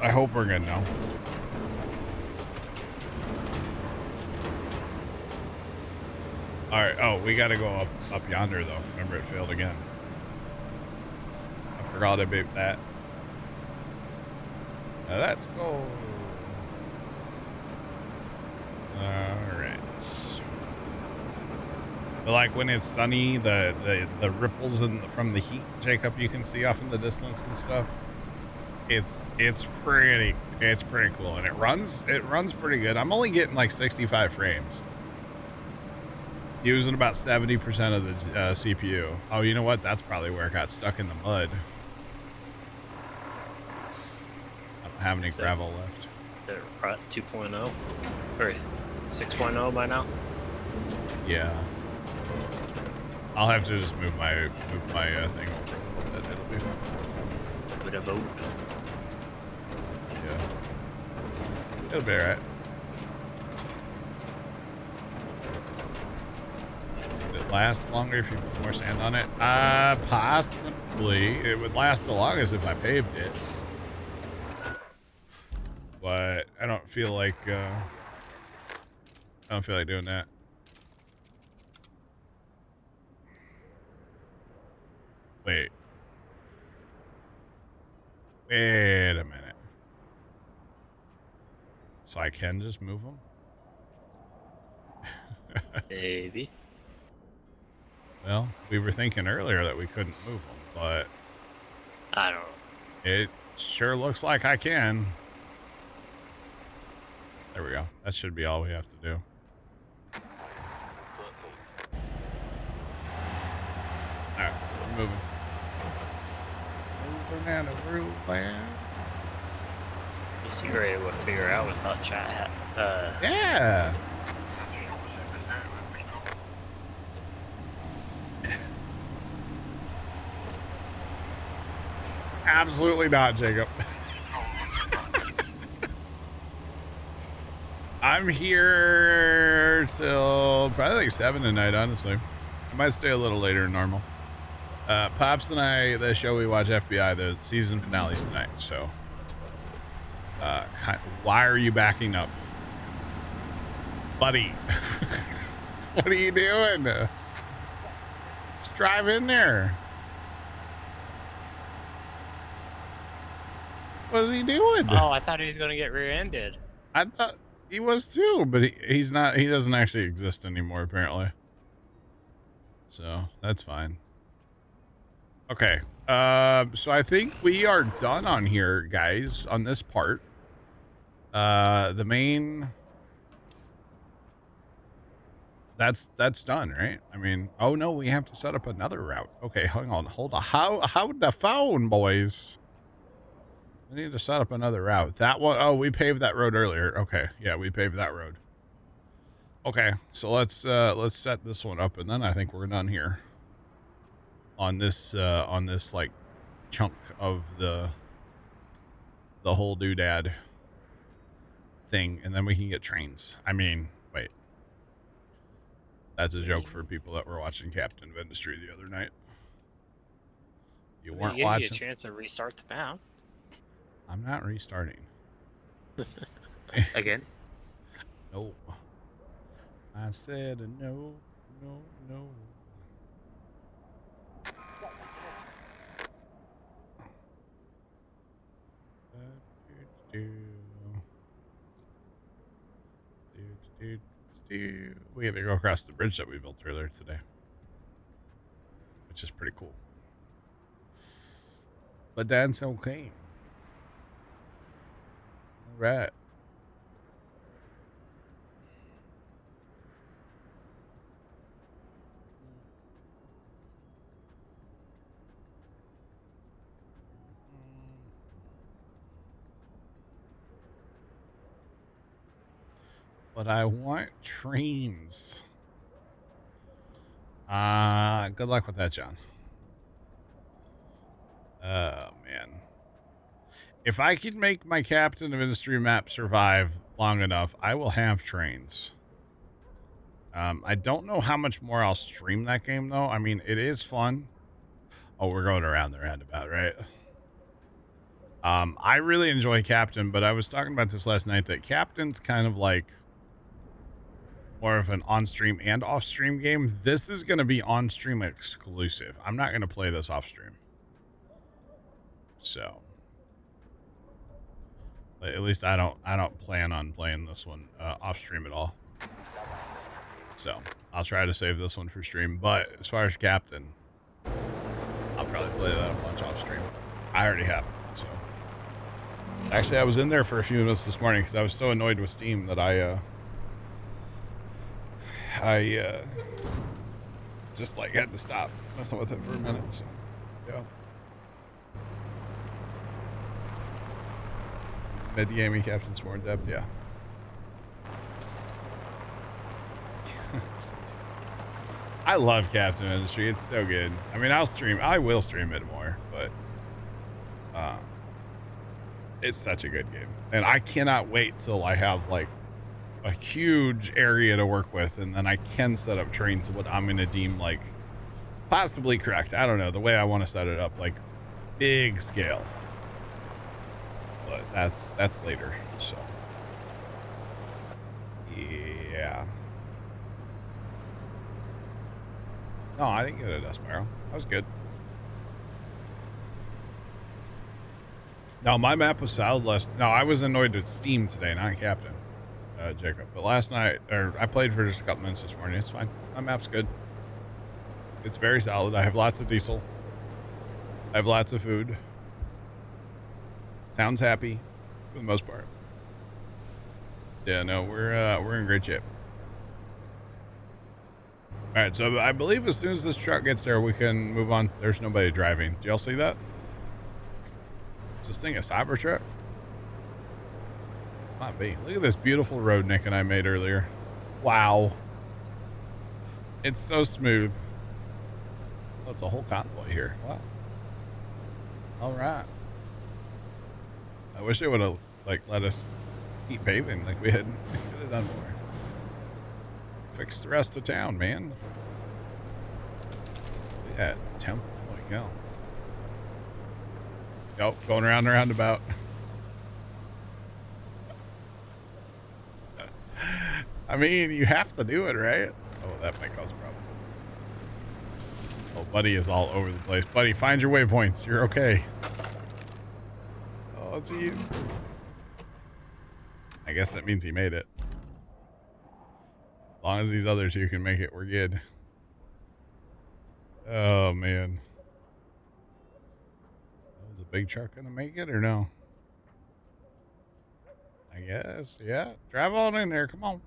I hope we're good now. Alright, oh, we gotta go up yonder, though. Remember, it failed again. I forgot about that. Now let's go. Alright. Like when it's sunny, the ripples from the heat, Jacob, you can see off in the distance and stuff. It's pretty cool, and it runs pretty good. I'm only getting like 65 frames. Using about 70% of the CPU. Oh, you know what? That's probably where it got stuck in the mud. I don't have any gravel left. They're at 2.0 or 6.0 by now. Yeah. I'll have to just move my thing over a little bit. It'll be fine. Bit of vote. Yeah. It'll be alright. Does it last longer if you put more sand on it? Possibly. It would last the longest if I paved it. But I don't feel like doing that. Wait a minute. So I can just move them? Maybe. Well, we were thinking earlier that we couldn't move them, but I don't know. it sure looks like I can. There we go. That should be all we have to do. Alright, we're moving. Moving and a groove land. Guess you were able to figure out without chat. Yeah. Absolutely not, Jacob. I'm here till probably like 7 tonight, honestly. I might stay a little later than normal. Pops and I, the show we watch, FBI, the season finale's tonight, so why are you backing up, buddy? What are you doing? Just drive in there. What is he doing? Oh, I thought he was gonna get rear-ended. I thought he was too, but he's not. He doesn't actually exist anymore, apparently. So that's fine. Okay. So I think we are done on here, guys, on this part. The main that's done, right? I mean, oh no, we have to set up another route. Okay, hang on, hold on. How the phone, boys? We need to set up another route. That one, oh, we paved that road earlier. Okay, yeah, we paved that road. Okay, so let's set this one up, and then I think we're done here on this like chunk of the whole doodad thing, and then we can get trains. I mean, wait. That's a joke for people that were watching Captain of Industry the other night. You It weren't gives you a watching. chance to restart the map. I'm not restarting. Again? No. I said no, no, no. We had to go across the bridge that we built earlier today, which is pretty cool. But that's okay. All right. But I want trains. Good luck with that, John. Oh, man. If I can make my Captain of Industry map survive long enough, I will have trains. I don't know how much more I'll stream that game, though. I mean, it is fun. Oh, we're going around the roundabout, right? I really enjoy Captain, but I was talking about this last night, that Captain's kind of like more of an on-stream and off-stream game. This is going to be on-stream exclusive. I'm not going to play this off-stream. So, at least I don't plan on playing this one off-stream at all. So, I'll try to save this one for stream. But as far as Captain, I'll probably play that a bunch off-stream. I already have it, so. Actually, I was in there for a few minutes this morning because I was so annoyed with Steam that I just like had to stop messing with it for a minute. So, yeah. Mid-gaming Captain's more in depth, yeah. I love Captain Industry. It's so good. I mean, I will stream it more, but it's such a good game. And I cannot wait till I have like a huge area to work with, and then I can set up trains what I'm going to deem like possibly correct. I don't know, the way I want to set it up, like big scale. But that's later, so. Yeah. No, I didn't get a Death Sparrow. That was good. No, my map was solid last. No, I was annoyed with Steam today, not Captain, Jacob. But last night, or I played for just a couple minutes this morning. It's fine. My map's good. It's very solid. I have lots of diesel. I have lots of food. Town's happy for the most part. Yeah, no, we're in great shape. All right, so I believe as soon as this truck gets there, we can move on. There's nobody driving. Do y'all see that? Is this thing a Cybertruck? Might be. Look at this beautiful road Nick and I made earlier. Wow. It's so smooth. Oh, it's a whole convoy here. Wow. All right. I wish they would have like let us keep paving like we could have done more. Fix the rest of town, man. Yeah, temple. Oh my god. Nope, going around the roundabout. I mean, you have to do it, right? Oh, that might cause a problem. Oh, Buddy is all over the place. Buddy, find your waypoints. You're okay. Oh, jeez. I guess that means he made it. As long as these other two can make it, we're good. Oh, man. Is a big truck gonna make it or no? I guess, yeah. Drive on in there, come on.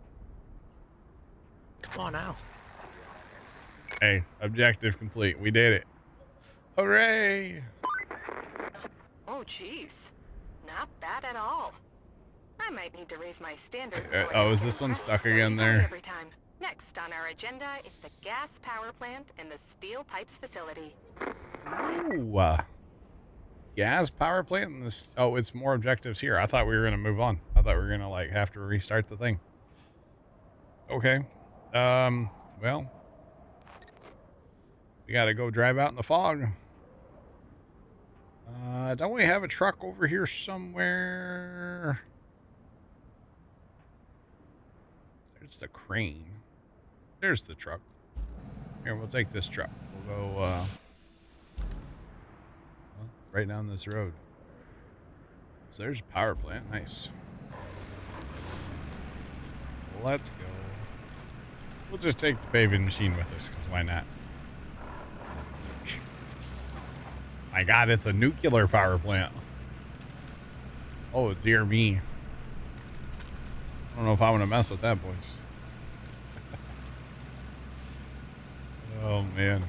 Come on now. Hey, objective complete. We did it. Hooray! Oh, jeez. Not bad at all. I might need to raise my standards. Oh, is this one stuck again there? Every time. Next on our agenda is the gas power plant and the steel pipes facility. Ooh, gas power plant and this. Oh, it's more objectives here. I thought we were gonna move on. I thought we were gonna like have to restart the thing. Okay. Well, we gotta go drive out in the fog. Don't we have a truck over here somewhere? There's the crane. There's the truck. Here, we'll take this truck. We'll go, well, right down this road. So there's a power plant. Nice. Let's go. We'll just take the paving machine with us, because why not? My God, it's a nuclear power plant. Oh, dear me. I don't know if I want to mess with that, boys. Oh, man.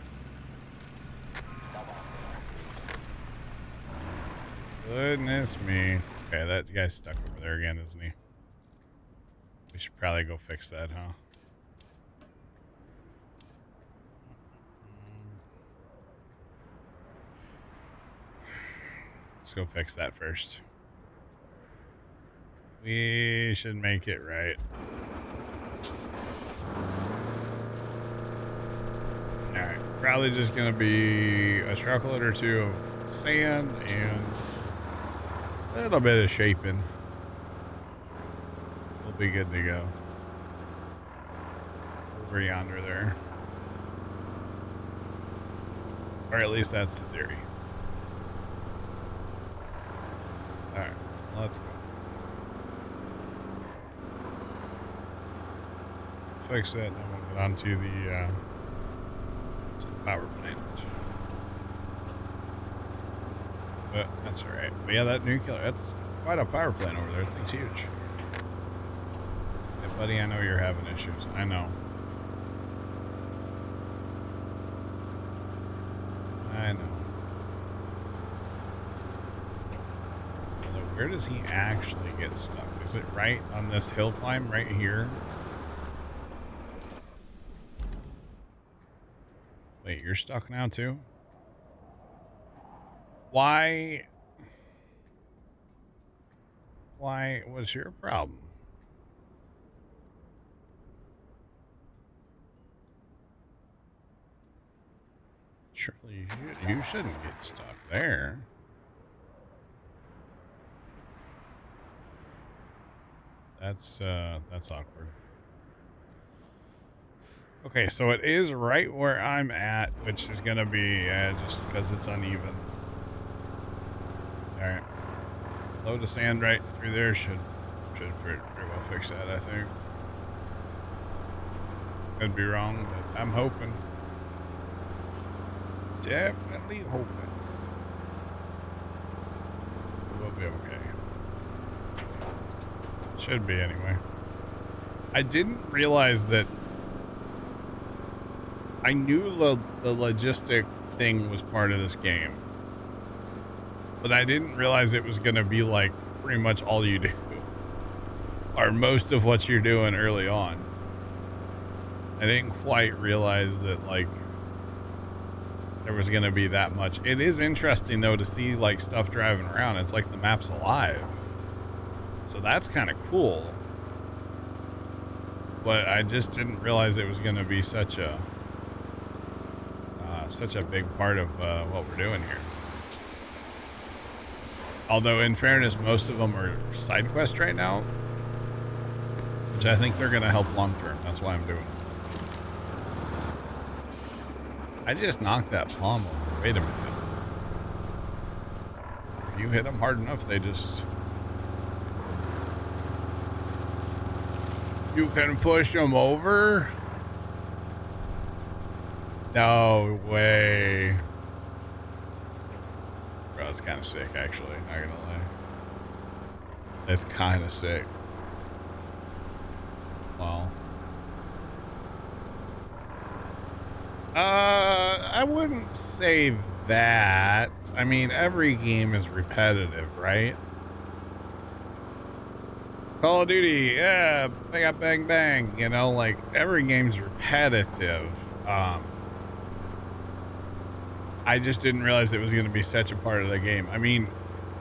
Goodness me. Okay, that guy's stuck over there again, isn't he? We should probably go fix that, huh? Let's go fix that first. We should make it right. Alright, probably just gonna be a truckload or two of sand and a little bit of shaping. We'll be good to go. Over yonder there. Or at least that's the theory. Alright, let's go. Fix that, and then we'll get onto the power plant. But that's alright. But yeah, that nuclear, that's quite a power plant over there. That thing's huge. Yeah, buddy, I know you're having issues. I know. I know. Although, where does he actually get stuck? Is it right on this hill climb right here? Wait, you're stuck now too? Why? What's your problem? Surely you shouldn't get stuck there. That's awkward. Okay, so it is right where I'm at, which is gonna be just because it's uneven. All right, load of sand right through there should very well fix that. I think. Could be wrong, but I'm hoping. Definitely hoping. We'll be okay. Should be anyway. I didn't realize that. I knew the logistic thing was part of this game, but I didn't realize it was going to be like pretty much all you do, or most of what you're doing early on. I didn't quite realize that like there was going to be that much. It is interesting though to see like stuff driving around. It's like the map's alive, so that's kind of cool. But I just didn't realize it was going to be such a big part of what we're doing here. Although, in fairness, most of them are side quests right now, which I think they're going to help long term. That's why I'm doing it. I just knocked that palm over. Wait a minute. If you hit them hard enough, they just... You can push them over? No way. Bro, it's kind of sick, actually. Not gonna lie. It's kind of sick. Well. I wouldn't say that. I mean, every game is repetitive, right? Call of Duty, yeah, bang, bang, bang. You know, like every game's repetitive. I just didn't realize it was going to be such a part of the game. I mean,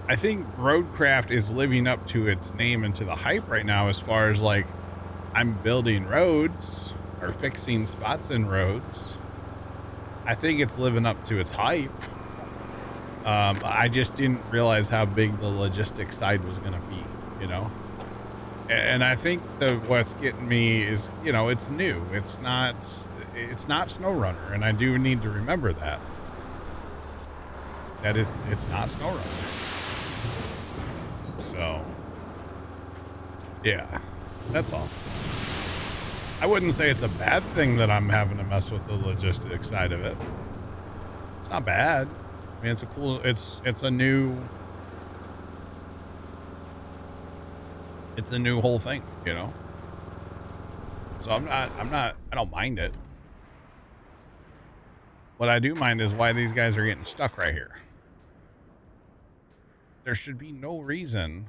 I think RoadCraft is living up to its name and to the hype right now as far as like I'm building roads or fixing spots in roads. I think it's living up to its hype. I just didn't realize how big the logistics side was going to be, you know? And I think what's getting me is, you know, it's new. It's not SnowRunner, and I do need to remember that it's not SnowRunner. So, yeah, that's all. I wouldn't say it's a bad thing that I'm having to mess with the logistics side of it. It's not bad. I mean, it's a cool, it's a new whole thing, you know? So I don't mind it. What I do mind is why these guys are getting stuck right here. There should be no reason.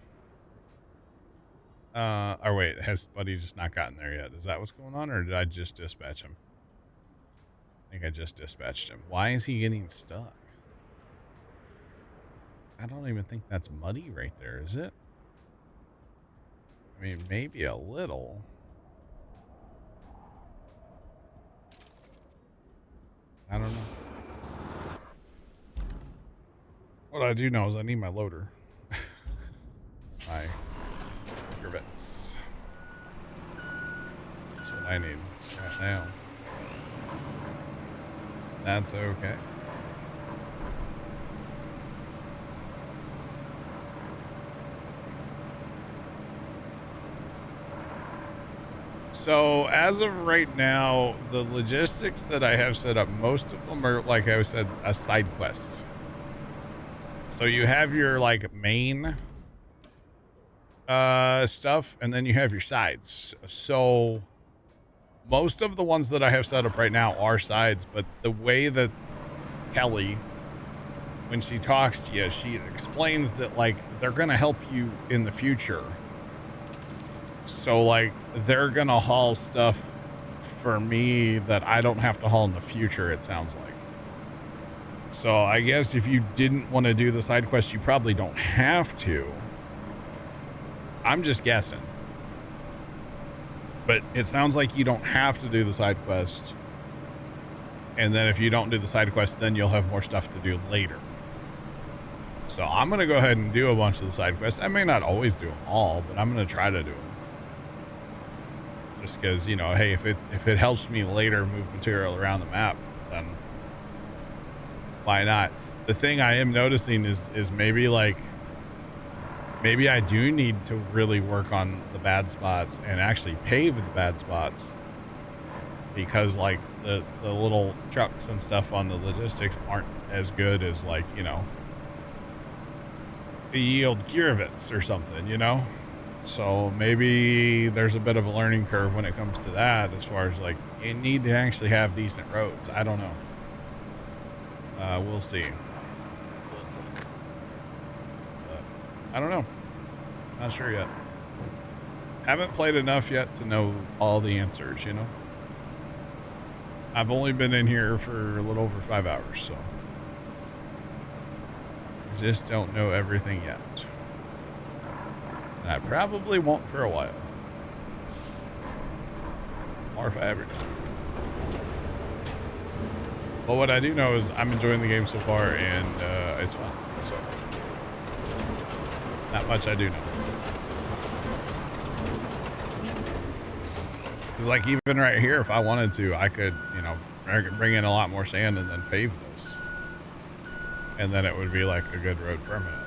Or wait, has Buddy just not gotten there yet? Is that what's going on, or did I just dispatch him? I think I just dispatched him. Why is he getting stuck? I don't even think that's muddy right there, is it? I mean, maybe a little. I don't know. What I do know is I need my loader. My curvettes. That's what I need right now. That's okay. So as of right now, the logistics that I have set up, most of them are, like I said, a side quest. So you have your like main stuff, and then you have your sides. So most of the ones that I have set up right now are sides, but the way that Kelly, when she talks to you, she explains that like they're gonna help you in the future. So like they're gonna haul stuff for me that I don't have to haul in the future, it sounds like. So I guess if you didn't want to do the side quest, you probably don't have to. I'm just guessing. But it sounds like you don't have to do the side quest. And then if you don't do the side quest, then you'll have more stuff to do later. So I'm going to go ahead and do a bunch of the side quests. I may not always do them all, but I'm going to try to do them. Just because, you know, hey, if it helps me later move material around the map, then why not? The thing I am noticing is maybe I do need to really work on the bad spots and actually pave the bad spots, because like the little trucks and stuff on the logistics aren't as good as, like, you know, the yield curvets or something, you know? So maybe there's a bit of a learning curve when it comes to that, as far as like you need to actually have decent roads. I don't know. We'll see. But I don't know. Not sure yet. Haven't played enough yet to know all the answers, you know? I've only been in here for a little over 5 hours, so I just don't know everything yet. And I probably won't for a while. Or if I ever do. But what I do know is I'm enjoying the game so far, and it's fun. So that much I do know. Because like even right here, if I wanted to, I could, you know, bring in a lot more sand and then pave this. And then it would be like a good road permanently.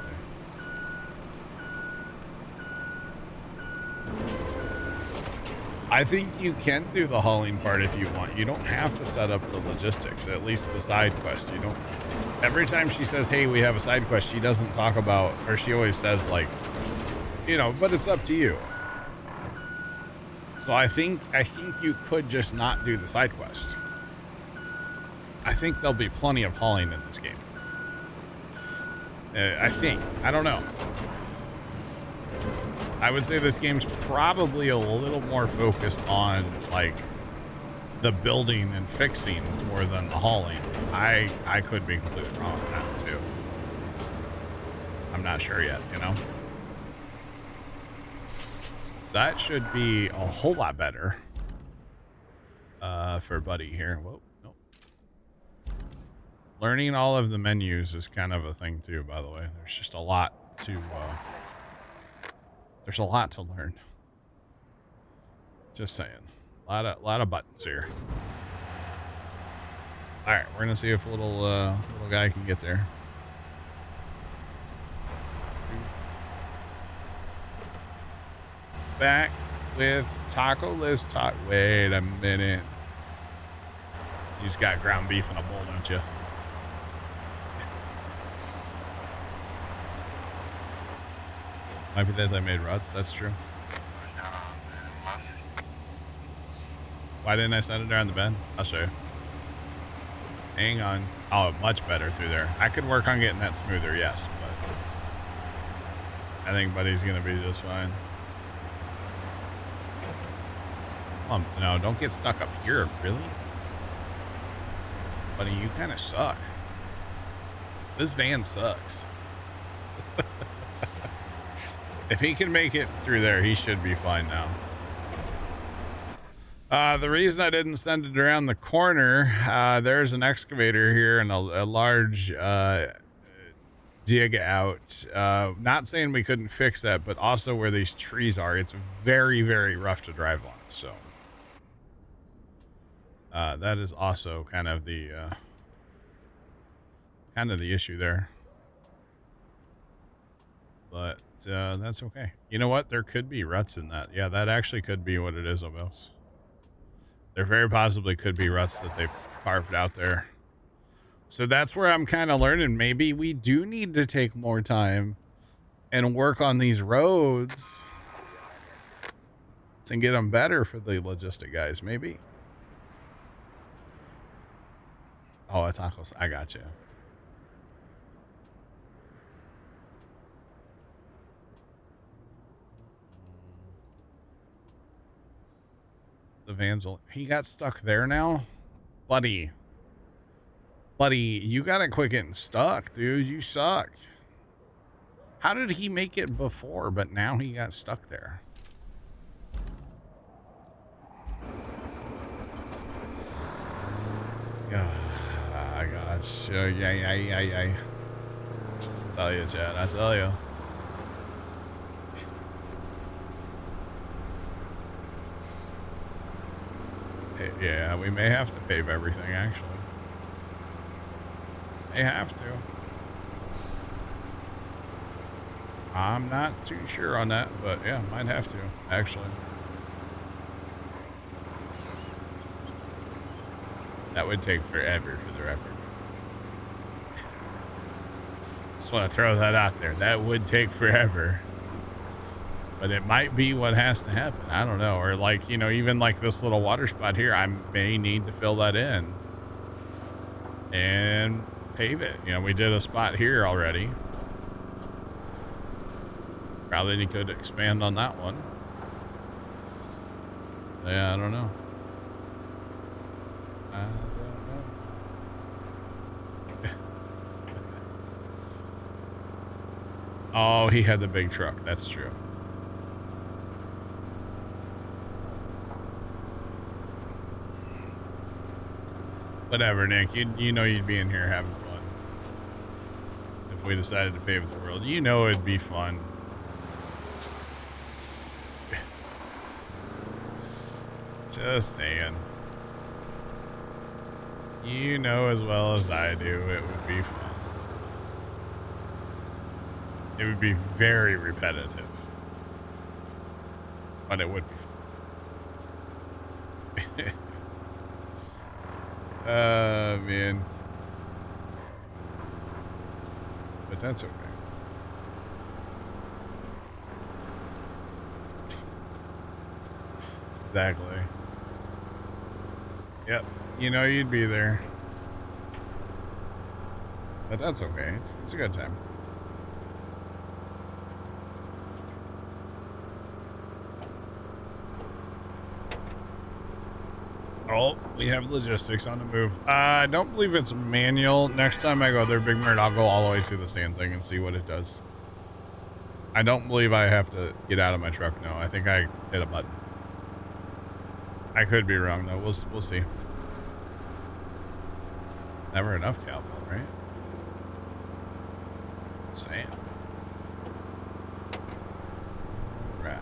I think you can do the hauling part if you want. You don't have to set up the logistics, at least the side quest. You don't. Every time she says, hey, we have a side quest, she doesn't talk about, or she always says like, you know, but it's up to you. So I think you could just not do the side quest. I think there'll be plenty of hauling in this game. I think. I don't know. I would say this game's probably a little more focused on, like, the building and fixing more than the hauling. I could be completely wrong on that, too. I'm not sure yet, you know? So that should be a whole lot better for Buddy here. Whoa, nope. Learning all of the menus is kind of a thing, too, by the way. There's just a lot to... there's a lot to learn. Just saying. A lot of buttons here. All right, we're gonna see if little guy can get there. Back with Taco Liz. Wait a minute. You just got ground beef in a bowl, don't you? Might be that I made ruts. That's true. Why didn't I send it around the bend? I'll show you. Hang on. Oh, much better through there. I could work on getting that smoother, yes, but I think Buddy's gonna be just fine. No, don't get stuck up here. Really? Buddy, you kind of suck. This van sucks. If he can make it through there, he should be fine now. The reason I didn't send it around the corner, there's an excavator here and a large dig out. Not saying we couldn't fix that, but also where these trees are, it's very, very rough to drive on. So that is also kind of the issue there. But that's okay. You know what? There could be ruts in that. Yeah, that actually could be what it is, Obels. There very possibly could be ruts that they've carved out there. So that's where I'm kind of learning. Maybe we do need to take more time and work on these roads and get them better for the logistic guys, maybe. Oh, tacos. I got you. The van's... He got stuck there now? Buddy, you gotta quit getting stuck, dude. You suck. How did he make it before, but now he got stuck there? I gosh. Yeah. I tell you, Chad. I tell you. Yeah, we may have to pave everything, actually. May have to. I'm not too sure on that, but yeah, might have to, actually. That would take forever for the record. Just want to throw that out there. That would take forever. But it might be what has to happen. I don't know. Or like, you know, even like this little water spot here, I may need to fill that in and pave it. You know, we did a spot here already. Probably you could expand on that one. Yeah, I don't know. Oh, he had the big truck. That's true. Whatever, Nick. You know you'd be in here having fun. If we decided to pave the world, you know it'd be fun. Just saying. You know as well as I do, it would be fun. It would be very repetitive. But it would be fun. Man. But that's okay. Exactly. Yep. You know you'd be there. but that's okay. It's a good time. Oh, we have logistics on the move. I don't believe it's manual. Next time I go there, Big Bird, I'll go all the way to the sand thing and see what it does. I don't believe I have to get out of my truck. No, I think I hit a button. I could be wrong though. We'll see. Never enough cowbell, right? Sand. Right.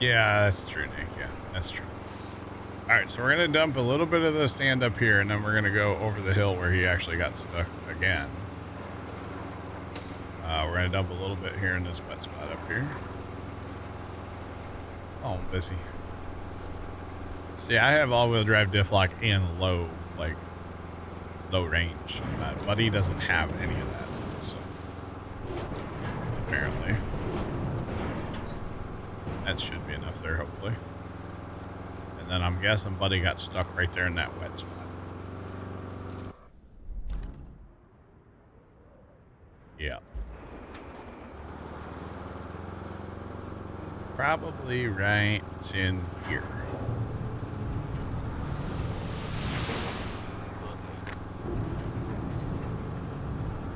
Yeah, that's true, Nick. Yeah, that's true. All right, so we're going to dump a little bit of the sand up here, and then we're going to go over the hill where he actually got stuck again. We're going to dump a little bit here in this wet spot up here. Oh, I'm busy. See, I have all-wheel drive diff lock and low range. But he doesn't have any of that, so apparently. That should be enough there, hopefully. And then I'm guessing Buddy got stuck right there in that wet spot. Yeah. Probably right in here.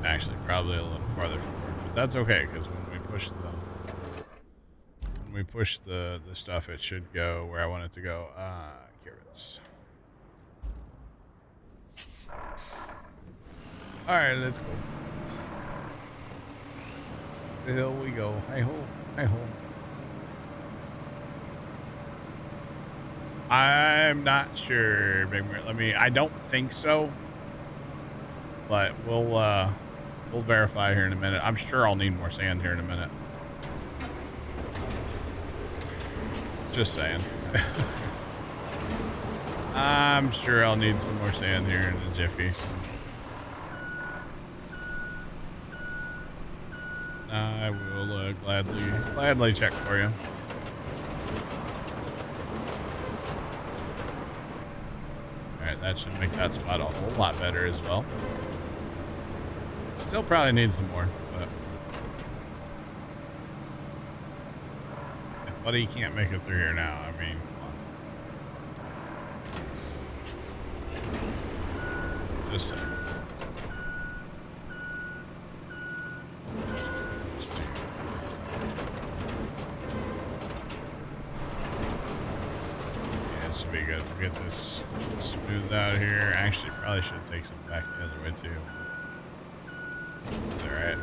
Actually, probably a little farther forward, but that's okay because when we push the stuff, it should go where I want it to go. Carrots. All right, let's go. The hill we go. Hi ho, hi ho. I'm not sure, Big Bear. I don't think so, but we'll verify here in a minute. I'm sure I'll need more sand here in a minute. Just saying. I'm sure I'll need some more sand here in a jiffy. I will gladly check for you. Alright, that should make that spot a whole lot better as well. Still probably need some more, but if Buddy can't make it through here now, I mean, come on. Just saying. Be good to get this smoothed out here. Actually, probably should take some back the other way too. It's alright.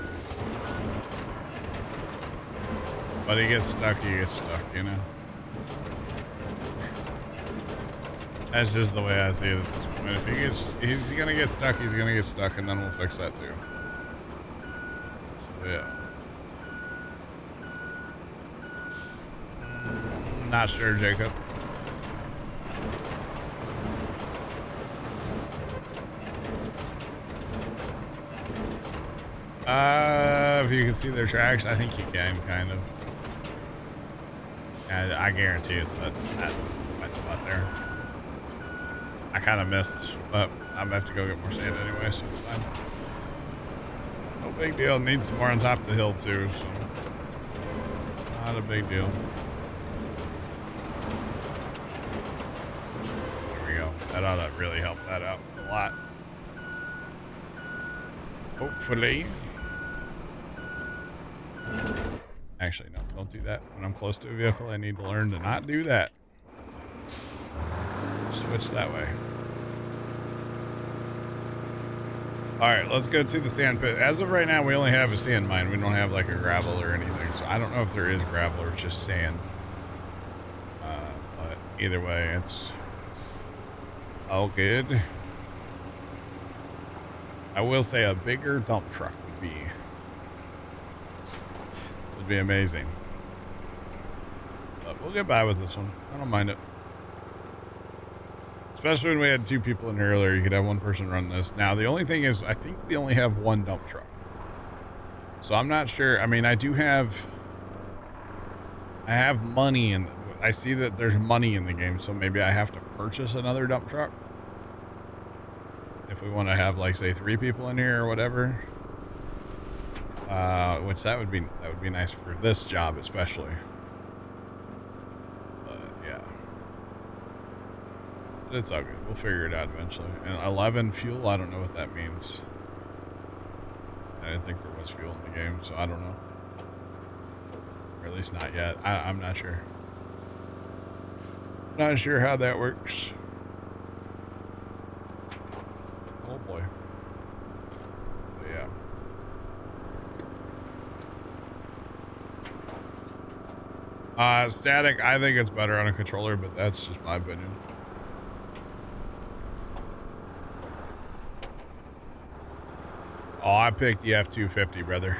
But he gets stuck, you know? That's just the way I see it at this point. If he's gonna get stuck, he's gonna get stuck, and then we'll fix that too. So, yeah. Not sure, Jacob. If you can see their tracks, I think you can, kind of. I guarantee it's that wet spot there. I kind of missed, but I'm gonna have to go get more sand anyway, so it's fine. No big deal. Need some more on top of the hill too, so not a big deal. There we go. That ought to really help that out a lot. Hopefully. Actually, no, don't do that. When I'm close to a vehicle, I need to learn to not do that. Switch that way. All right, let's go to the sand pit. As of right now, we only have a sand mine. We don't have like a gravel or anything. So I don't know if there is gravel or just sand. But either way, it's all good. I will say a bigger dump truck would be amazing. But we'll get by with this one. I don't mind it. Especially when we had two people in here earlier, you could have one person run this. Now, the only thing is, I think we only have one dump truck. So I'm not sure. I mean, I have money, and I see that there's money in the game, so maybe I have to purchase another dump truck. if we want to have like say 3 people in here or whatever. Which that would be nice for this job especially. But yeah. But it's all good. We'll figure it out eventually. And 11 fuel, I don't know what that means. I didn't think there was fuel in the game, so I don't know. Or at least not yet. I'm not sure. Not sure how that works. Oh boy. But yeah. Static, I think it's better on a controller, but that's just my opinion. Oh, I picked the F-250, brother.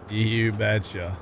You betcha.